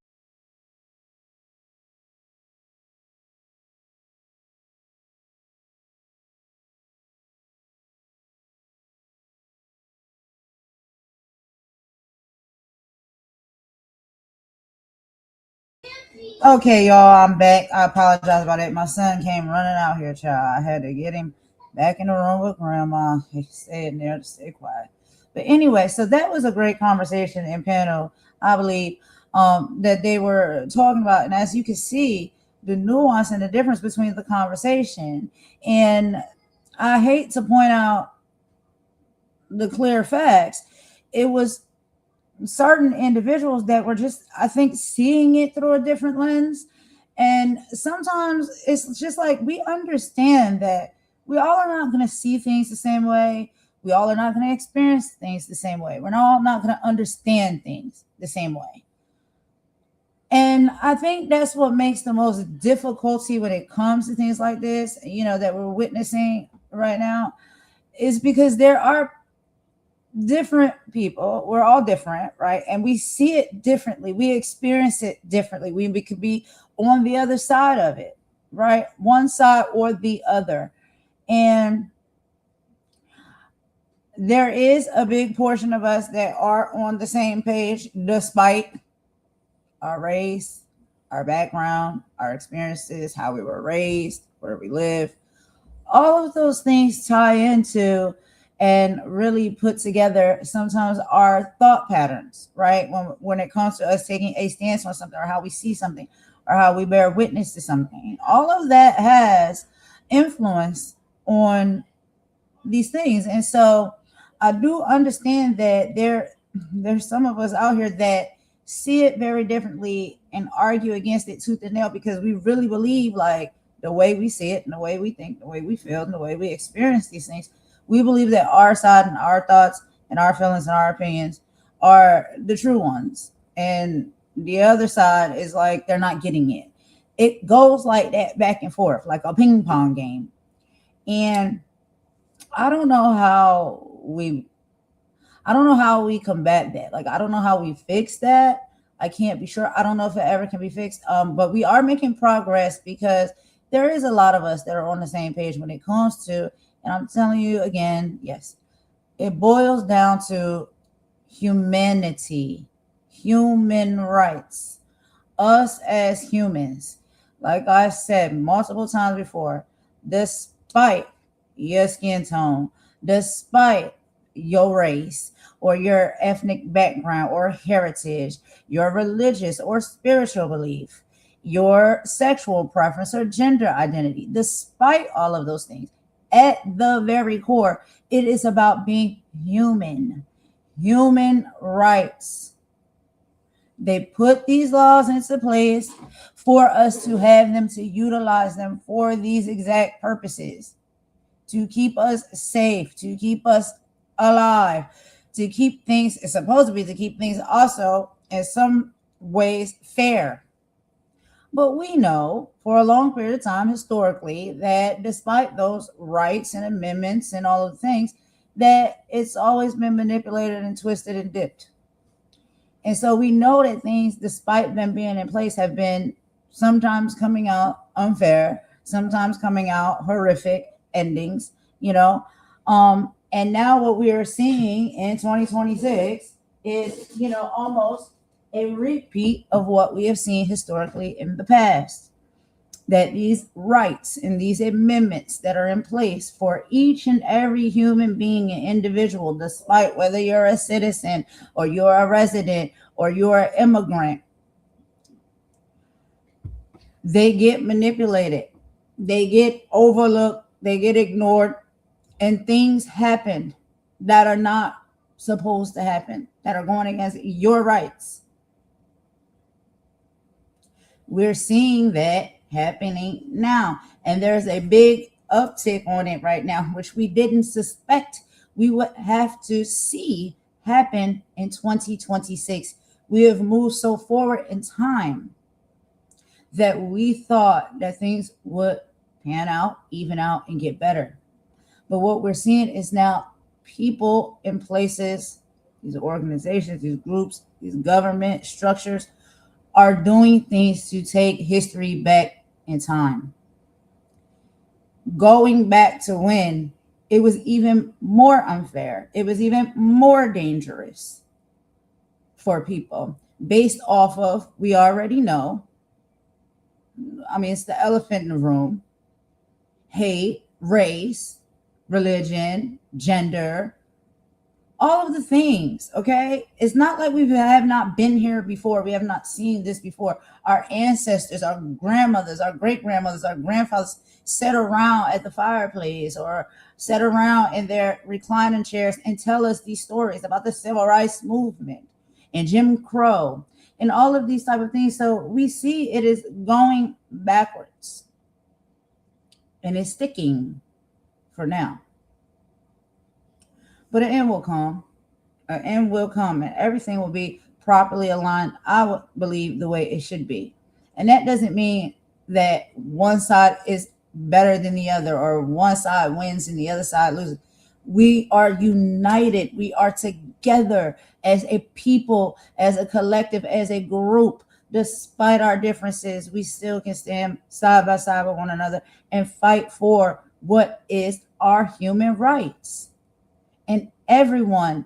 Okay, y'all, I'm back. I apologize about it. My son came running out here, child. I had to get him back in the room with grandma. He stayed in there to stay quiet. But anyway, so that was a great conversation in panel, I believe, that they were talking about. And as you can see, the nuance and the difference between the conversation. And I hate to point out the clear facts. It was certain individuals that were just, I think, seeing it through a different lens. And sometimes it's just like, we understand that we all are not going to see things the same way. We all are not going to experience things the same way. We're all not going to understand things the same way. And I think that's what makes the most difficulty when it comes to things like this, you know, that we're witnessing right now, is because there are different people. We're all different, right? And we see it differently. We experience it differently. We could be on the other side of it, right? One side or the other. And there is a big portion of us that are on the same page, despite our race, our background, our experiences, how we were raised, where we live. All of those things tie into and really put together sometimes our thought patterns, right? When it comes to us taking a stance on something, or how we see something, or how we bear witness to something. All of that has influence on these things. And so I do understand that there's some of us out here that see it very differently and argue against it tooth and nail, because we really believe, like, the way we see it and the way we think, the way we feel and the way we experience these things, we believe that our side and our thoughts and our feelings and our opinions are the true ones. And the other side is like, they're not getting it. It goes like that back and forth, like a ping pong game. And I don't know how we combat that. Like, I don't know how we fix that. I can't be sure. I don't know if it ever can be fixed. But we are making progress because there is a lot of us that are on the same page when it comes to, and I'm telling you again, yes, it boils down to humanity, human rights, us as humans. Like I said multiple times before, despite your skin tone, despite your race or your ethnic background or heritage, your religious or spiritual belief, your sexual preference or gender identity, despite all of those things, at the very core, it is about being human, human rights. They put these laws into place for us to have them, to utilize them for these exact purposes, to keep us safe, to keep us alive, to keep things, it's supposed to be to keep things also in some ways fair. But we know for a long period of time historically that despite those rights and amendments and all of the things, that it's always been manipulated and twisted and dipped. And so we know that things, despite them being in place, have been sometimes coming out unfair, sometimes coming out horrific endings, you know. And now what we are seeing in 2026 is, you know, almost a repeat of what we have seen historically in the past. That these rights and these amendments that are in place for each and every human being and individual, despite whether you're a citizen or you're a resident or you're an immigrant, they get manipulated, they get overlooked, they get ignored, and things happen that are not supposed to happen, that are going against your rights. We're seeing that happening now, and there's a big uptick on it right now, which we didn't suspect we would have to see happen in 2026. We have moved so forward in time that we thought that things would pan out, even out, and get better. But what we're seeing is now people in places, these organizations, these groups, these government structures are doing things to take history back in time. Going back to when it was even more unfair, it was even more dangerous for people based off of, we already know, I mean, it's the elephant in the room, hate, race, religion, gender, all of the things, okay? It's not like we have not been here before. We have not seen this before. Our ancestors, our grandmothers, our great-grandmothers, our grandfathers sat around at the fireplace or sat around in their reclining chairs and tell us these stories about the civil rights movement and Jim Crow and all of these type of things. So we see it is going backwards and it's sticking for now. But an end will come. An end will come, and everything will be properly aligned, I would believe, the way it should be. And that doesn't mean that one side is better than the other or one side wins and the other side loses. We are united. We are together as a people, as a collective, as a group. Despite our differences, we still can stand side by side with one another and fight for what is our human rights. And everyone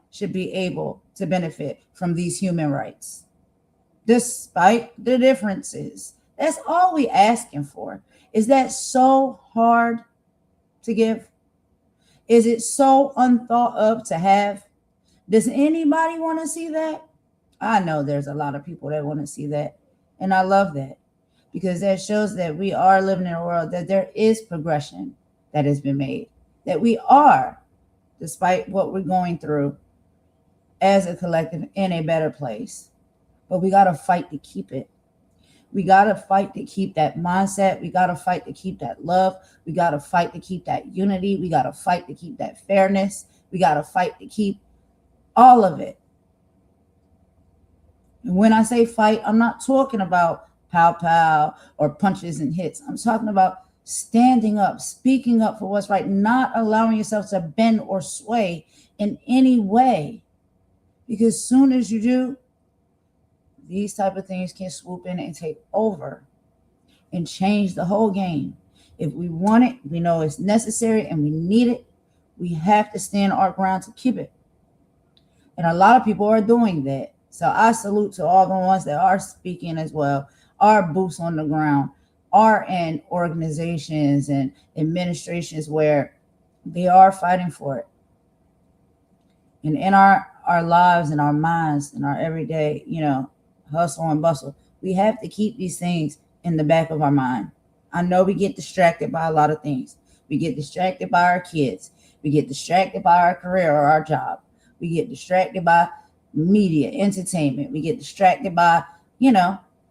should be able to benefit from these human rights, despite the differences. That's all we asking for. Is that so hard to give? Is it so unthought of to have? Does anybody want to see that? I know there's a lot of people that want to see that. And I love that because that shows that we are living in a world that there is progression that has been made, that we are, despite what we're going through as a collective, in a better place. But we got to fight to keep it. We got to fight to keep that mindset. We got to fight to keep that love. We got to fight to keep that unity. We got to fight to keep that fairness. We got to fight to keep all of it. And when I say fight, I'm not talking about pow pow or punches and hits. I'm talking about standing up, speaking up for what's right, not allowing yourself to bend or sway in any way. Because as soon as you do, these type of things can swoop in and take over and change the whole game. If we want it, we know it's necessary and we need it, we have to stand our ground to keep it. And a lot of people are doing that. So I salute to all the ones that are speaking as well, are boots on the ground, are in organizations and administrations where they are fighting for it. And in our lives and our minds and our everyday, hustle and bustle, we have to keep these things in the back of our mind. I know we get distracted by a lot of things. We get distracted by our kids. We get distracted by our career or our job. We get distracted by media, entertainment. We get distracted by,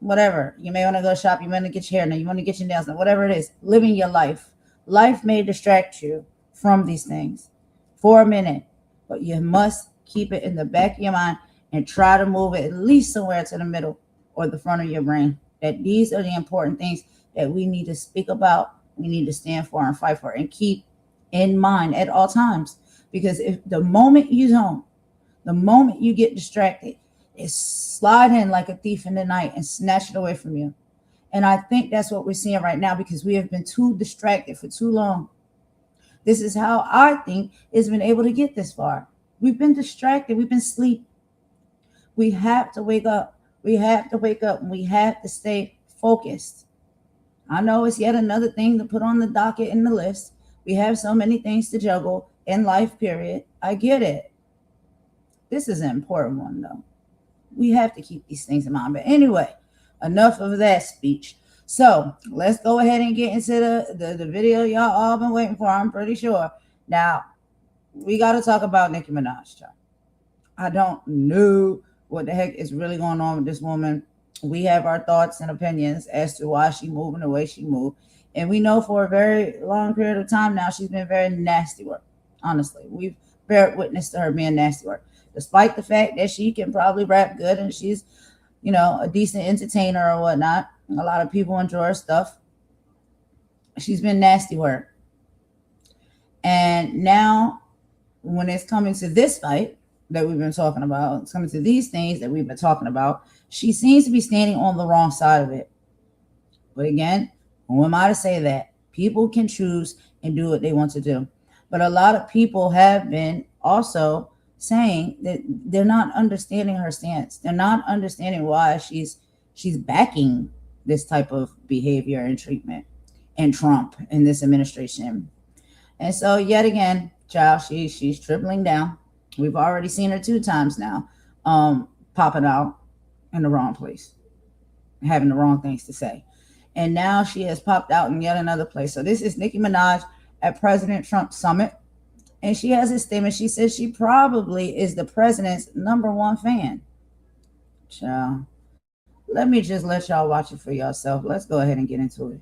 whatever. You may want to go shop. You want to get your hair done. You want to get your nails done. Whatever it is, living your life. Life may distract you from these things for a minute, but you must keep it in the back of your mind and try to move it at least somewhere to the middle or the front of your brain. That these are the important things that we need to speak about, we need to stand for and fight for and keep in mind at all times. Because if the moment you zone, the moment you get distracted, it slide in like a thief in the night and snatch it away from you. And I think that's what we're seeing right now because we have been too distracted for too long. This is how I think it's been able to get this far. We've been distracted. We've been asleep. We have to wake up. We have to wake up and we have to stay focused. I know it's yet another thing to put on the docket in the list. We have so many things to juggle in life, period. I get it. This is an important one, though. We have to keep these things in mind. But anyway, enough of that speech. So let's go ahead and get into the video y'all all been waiting for, I'm pretty sure. Now, we got to talk about Nicki Minaj. I don't know what the heck is really going on with this woman. We have our thoughts and opinions as to why she moving the way she moved. And we know for a very long period of time now, she's been very nasty work. Honestly, we've bear witness to her being nasty work. Despite the fact that she can probably rap good and she's, a decent entertainer or whatnot. A lot of people enjoy her stuff. She's been nasty work. And now when it's coming to this fight that we've been talking about, it's coming to these things that we've been talking about, she seems to be standing on the wrong side of it. But again, who am I to say that? People can choose and do what they want to do. But a lot of people have been also saying that they're not understanding her stance. They're not understanding why she's backing this type of behavior and treatment and Trump in this administration. And so yet again, child, she's tripling down. We've already seen her 2 times now, popping out in the wrong place, having the wrong things to say. And now she has popped out in yet another place. So this is Nicki Minaj at President Trump's summit. And she has a statement. She says she probably is the president's #1 fan. Child, let me just let y'all watch it for yourself. Let's go ahead and get into it.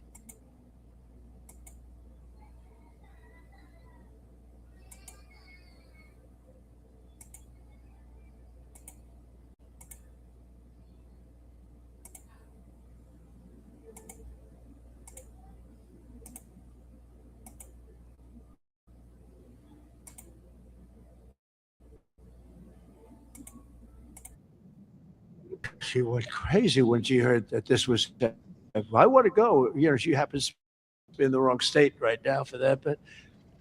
She went crazy when she heard that this was. I want to go. She happens to be in the wrong state right now for that. But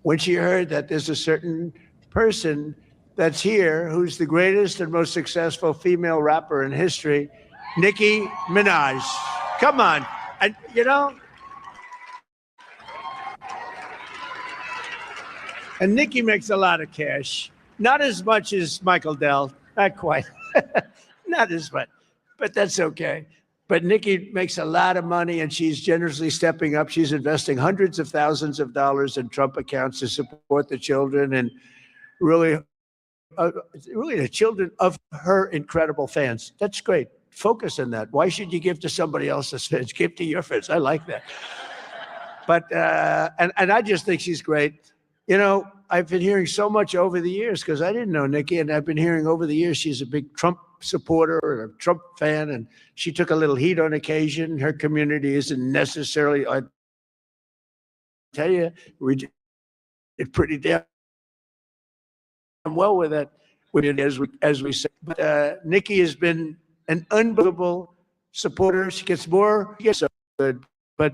when she heard that there's a certain person that's here who's the greatest and most successful female rapper in history, Nicki Minaj. Come on, and and Nicki makes a lot of cash. Not as much as Michael Dell. Not quite. Not as much. But that's okay. But Nicki makes a lot of money and she's generously stepping up. She's investing hundreds of thousands of dollars in Trump accounts to support the children and really the children of her incredible fans. That's great. Focus on that. Why should you give to somebody else's fans? Give to your fans. I like that. But, and I just think she's great. I've been hearing so much over the years because I didn't know Nicki, and I've been hearing over the years she's a big Trump supporter or a Trump fan, and she took a little heat on occasion. Her community isn't necessarily, I tell you, we did pretty damn well with that, as we say. But Nicki has been an unbelievable supporter. She gets more, she gets so good. But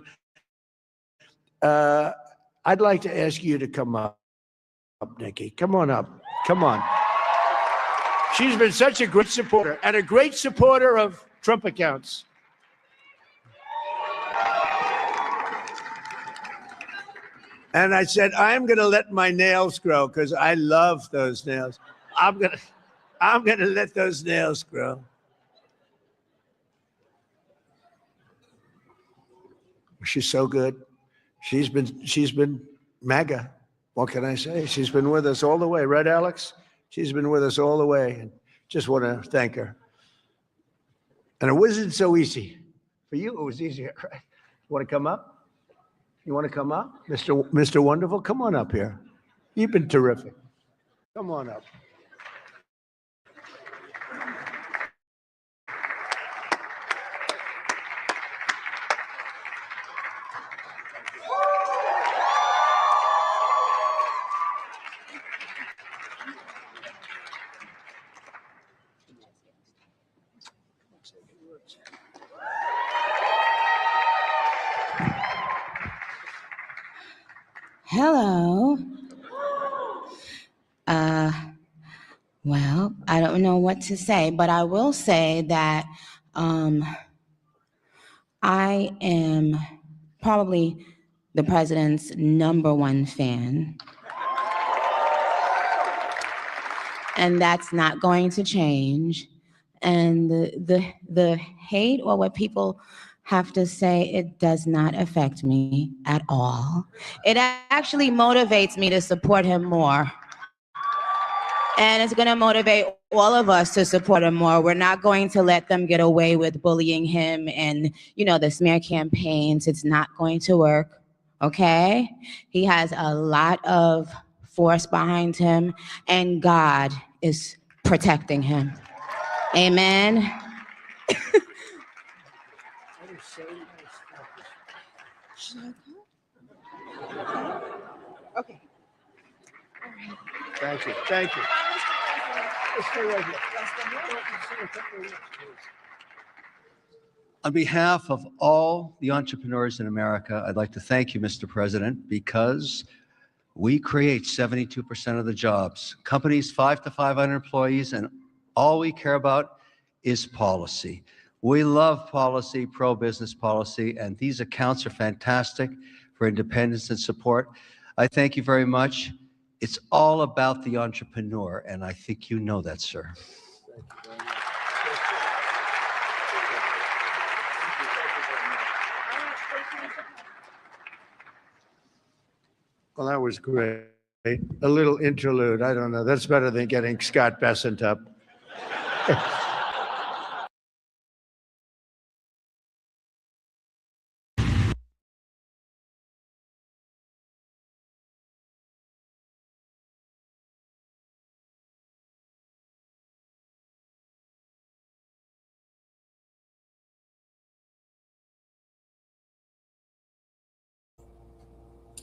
I'd like to ask you to come up, Nikki. Come on up. Come on. She's been such a great supporter and a great supporter of Trump accounts. And I said, I'm going to let my nails grow because I love those nails. I'm going to let those nails grow. She's so good. She's been MAGA. What can I say? She's been with us all the way, right, Alex? She's been with us all the way, and just want to thank her. And it wasn't so easy. For you, it was easier, right? You want to come up? You want to come up? Mr. Wonderful, come on up here. You've been terrific. Come on up. Hello. Well, I don't know what to say, but I will say that I am probably the president's #1 fan. And that's not going to change. And the hate or what people have to say, it does not affect me at all. It actually motivates me to support him more. And it's going to motivate all of us to support him more. We're not going to let them get away with bullying him and, the smear campaigns. It's not going to work, okay? He has a lot of force behind him, and God is protecting him. Amen. Okay. Thank you. Thank you. Stay right here. On behalf of all the entrepreneurs in America, I'd like to thank you, Mr. President, because we create 72% of the jobs. Companies 5 to 500 employees, and all we care about is policy. We love policy, pro-business policy, and these accounts are fantastic for independence and support. I thank you very much. It's all about the entrepreneur, and I think you know that, sir. Well, that was great. A little interlude. I don't know. That's better than getting Scott Bessent up.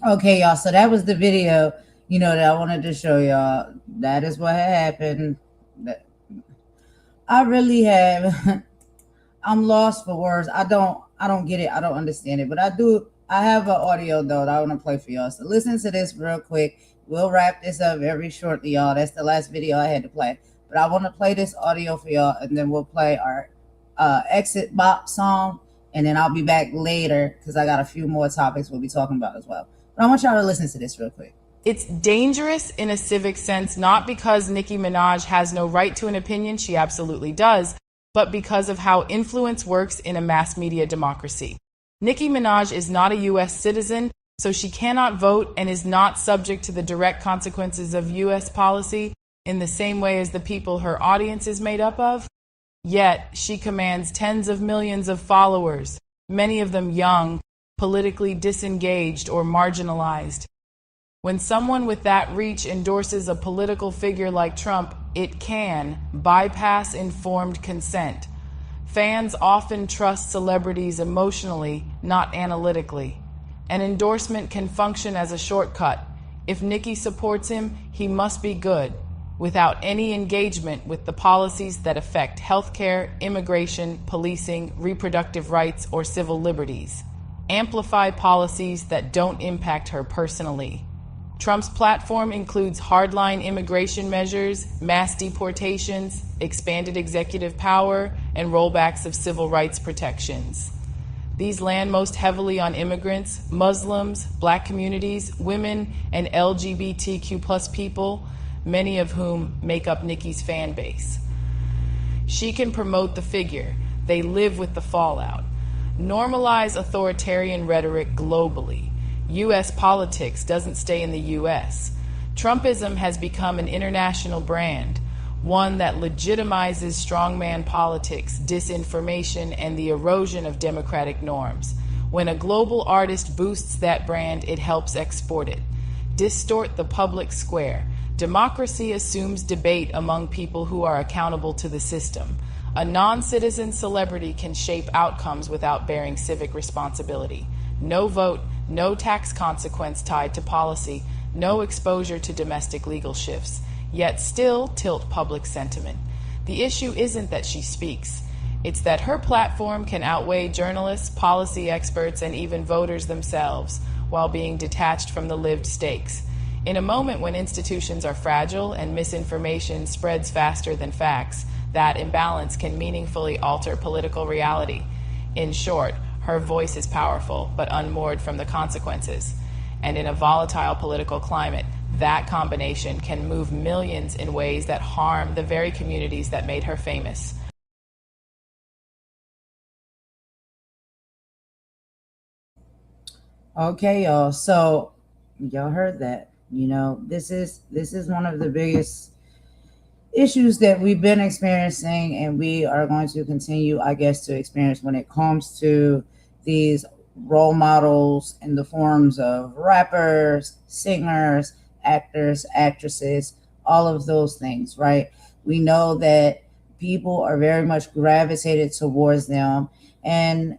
Okay, y'all. So that was the video, that I wanted to show y'all. That is what happened. I really have. I'm lost for words. I don't get it. I don't understand it. But I do. I have an audio though that I want to play for y'all. So listen to this real quick. We'll wrap this up very shortly, y'all. That's the last video I had to play. But I want to play this audio for y'all, and then we'll play our exit bop song, and then I'll be back later because I got a few more topics we'll be talking about as well. But I want y'all to listen to this real quick. It's dangerous in a civic sense, not because Nicki Minaj has no right to an opinion, she absolutely does, but because of how influence works in a mass media democracy. Nicki Minaj is not a U.S. citizen, so she cannot vote and is not subject to the direct consequences of U.S. policy in the same way as the people her audience is made up of. Yet, she commands tens of millions of followers, many of them young, politically disengaged or marginalized. When someone with that reach endorses a political figure like Trump, it can bypass informed consent. Fans often trust celebrities emotionally, not analytically. An endorsement can function as a shortcut. If Nicki supports him, he must be good. without any engagement with the policies that affect healthcare, immigration, policing, reproductive rights, or civil liberties. Amplify policies that don't impact her personally. Trump's platform includes hardline immigration measures, mass deportations, expanded executive power, and rollbacks of civil rights protections. These land most heavily on immigrants, Muslims, Black communities, women, and LGBTQ+ people, many of whom make up Nicki's fan base. She can promote the figure. They live with the fallout. Normalize authoritarian rhetoric globally. U.S. politics doesn't stay in the U.S. Trumpism has become an international brand, one that legitimizes strongman politics, disinformation, and the erosion of democratic norms. When a global artist boosts that brand, it helps export it. Distort the public square. Democracy assumes debate among people who are accountable to the system. A non-citizen celebrity can shape outcomes without bearing civic responsibility. No vote, no tax consequence tied to policy, no exposure to domestic legal shifts, yet still tilt public sentiment. The issue isn't that she speaks. It's that her platform can outweigh journalists, policy experts, and even voters themselves, while being detached from the lived stakes. In a moment when institutions are fragile and misinformation spreads faster than facts, that imbalance can meaningfully alter political reality. In short, her voice is powerful, but unmoored from the consequences. And in a volatile political climate, that combination can move millions in ways that harm the very communities that made her famous. Okay, y'all. So y'all heard that. You know, this is one of the biggest issues that we've been experiencing, and we are going to continue, I guess, to experience when it comes to these role models in the forms of rappers, singers, actors, actresses, all of those things, right? We know that people are very much gravitated towards them, and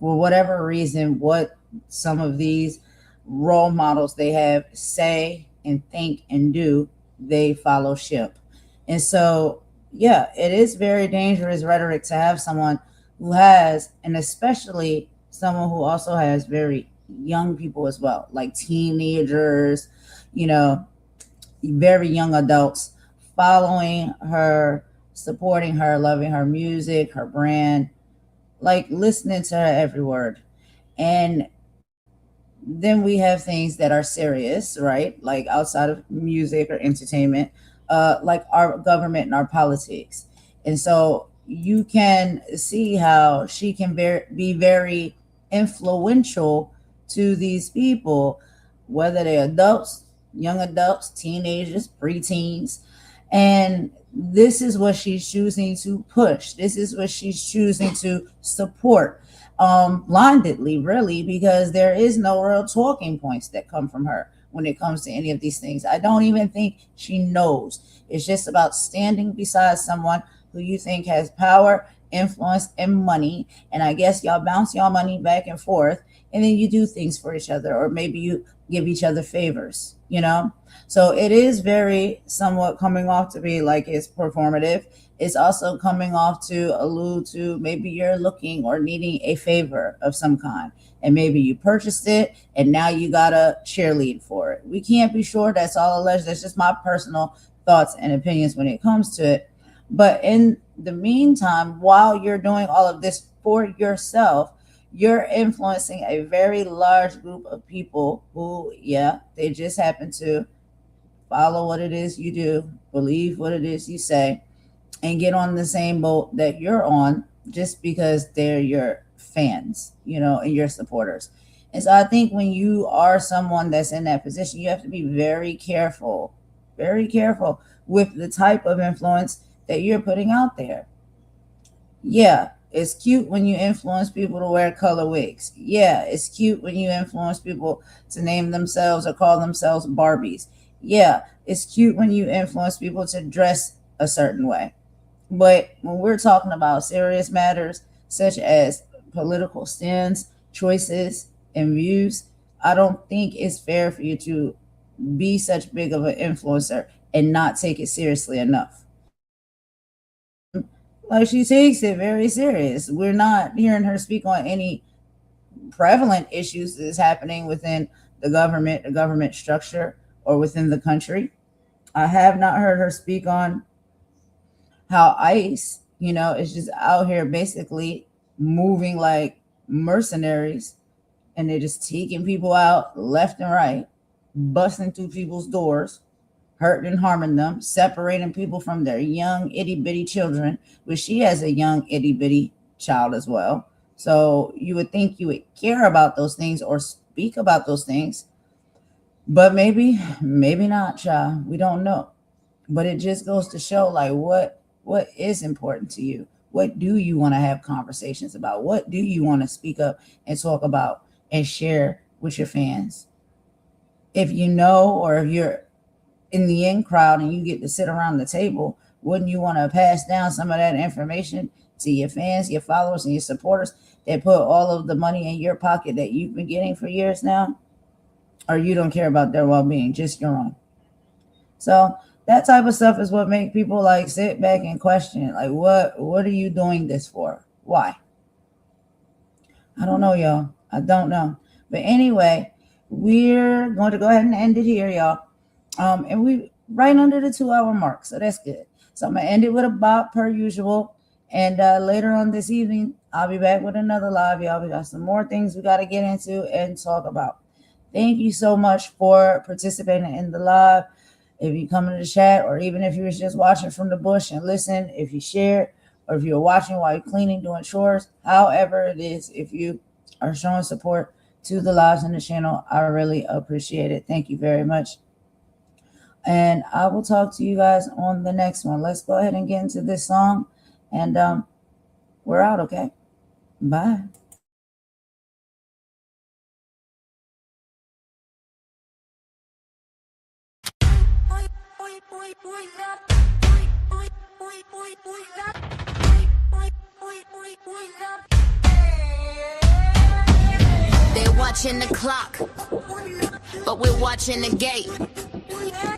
for whatever reason, what some of these role models they have say and think and do, they follow ship. And so, yeah, it is very dangerous rhetoric to have someone who has, and especially someone who also has very young people as well, like teenagers, you know, very young adults following her, supporting her, loving her music, her brand, like listening to her every word. And then we have things that are serious, right? Like outside of music or entertainment, like our government and our politics. And so you can see how she can be very influential to these people, whether they're adults, young adults, teenagers, preteens. And this is what she's choosing to push. This is what she's choosing to support blindly, really, because there is no real talking points that come from her when it comes to any of these things. I don't even think she knows. It's just about standing beside someone who you think has power, influence, and money. And I guess y'all bounce y'all money back and forth, and then you do things for each other, or maybe you give each other favors, you know? So it is very somewhat coming off to be like it's performative. It's also coming off to allude to maybe you're looking or needing a favor of some kind, and maybe you purchased it and now you gotta cheerlead for it. We can't be sure. That's all alleged. That's just my personal thoughts and opinions when it comes to it. But in the meantime, while you're doing all of this for yourself, you're influencing a very large group of people who, yeah, they just happen to follow what it is you do, believe what it is you say, and get on the same boat that you're on just because they're your fans, you know, and your supporters. And so I think when you are someone that's in that position, you have to be very careful with the type of influence that you're putting out there. Yeah, it's cute when you influence people to wear color wigs. Yeah, it's cute when you influence people to name themselves or call themselves Barbies. Yeah, it's cute when you influence people to dress a certain way. But when we're talking about serious matters such as political stands, choices, and views, I don't think it's fair for you to be such big of an influencer and not take it seriously enough. Like, she takes it very serious. We're not hearing her speak on any prevalent issues that is happening within the government structure, or within the country. I have not heard her speak on how ICE, is just out here basically moving like mercenaries, and they're just taking people out left and right, busting through people's doors, hurting and harming them, separating people from their young itty bitty children, which she has a young itty bitty child as well. So you would think you would care about those things or speak about those things, but maybe not, child. We don't know. But it just goes to show, like, what is important to you? What do you want to have conversations about? What do you want to speak up and talk about and share with your fans? If you know, or if you're in the in crowd and you get to sit around the table, wouldn't you want to pass down some of that information to your fans, your followers, and your supporters that put all of the money in your pocket that you've been getting for years now? Or you don't care about their well-being, just your own? So that type of stuff is what make people like sit back and question, like, what are you doing this for? Why? I don't know, y'all. I don't know. But anyway, we're going to go ahead and end it here, y'all. And we right under the 2-hour mark, so that's good. So I'm gonna end it with a bop per usual. And later on this evening, I'll be back with another live, y'all. We got some more things we got to get into and talk about. Thank you so much for participating in the live. If you come in the chat, or even if you was just watching from the bush and listen, if you share, or if you're watching while you're cleaning, doing chores, however it is, if you are showing support to the lives in the channel, I really appreciate it. Thank you very much. And I will talk to you guys on the next one. Let's go ahead and get into this song, and we're out, okay? Bye. They're watching the clock, but we're watching the gate.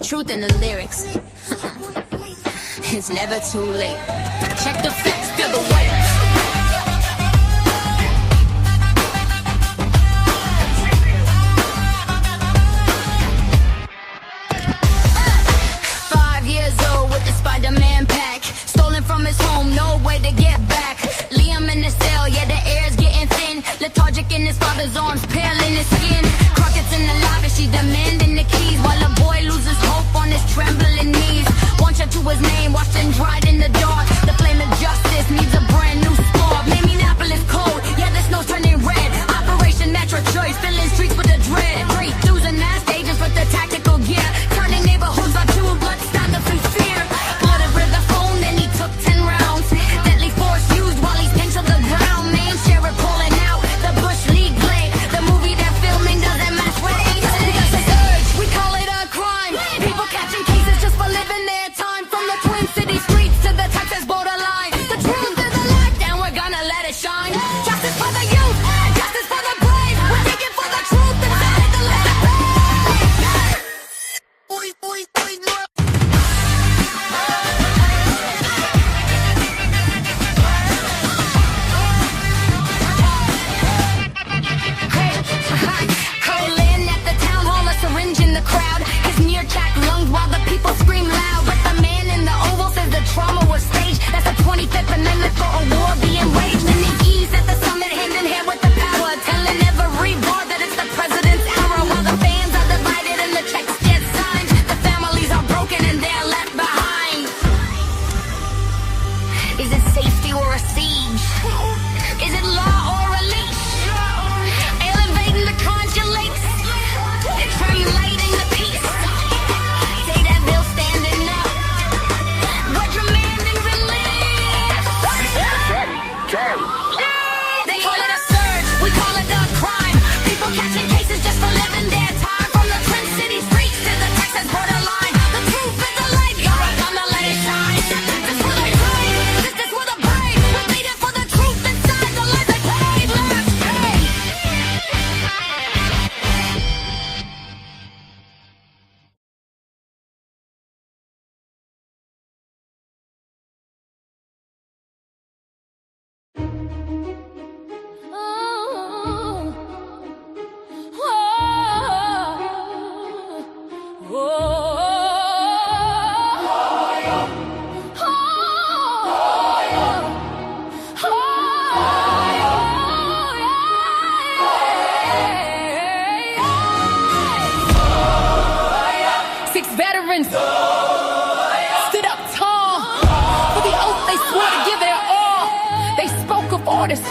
Truth in the lyrics. It's never too late. Check the facts, feel the weight. With the Spider-Man pack, stolen from his home, no way to get back. Liam in the cell, yeah, the air's getting thin. Lethargic in his father's arms, pale in his skin. Crockett's in the lobby, she's demanding the keys, while a boy loses hope on his trembling knees. One shot to his name, watched him dried in the dark. The flame of justice needs a brand new spark. Minneapolis cold, yeah, the snow's turning red. Operation Natural Choice, filling streets with a dread. Breakthroughs and mass agents with the tactical gear, turning neighborhoods by two blood standoff and fear. Streets orders,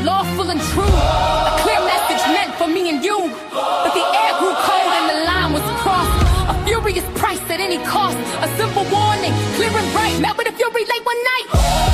lawful and true. A clear message meant for me and you. But the air grew cold and the line was crossed. A furious price at any cost. A simple warning, clear and bright, met with a fury late one night.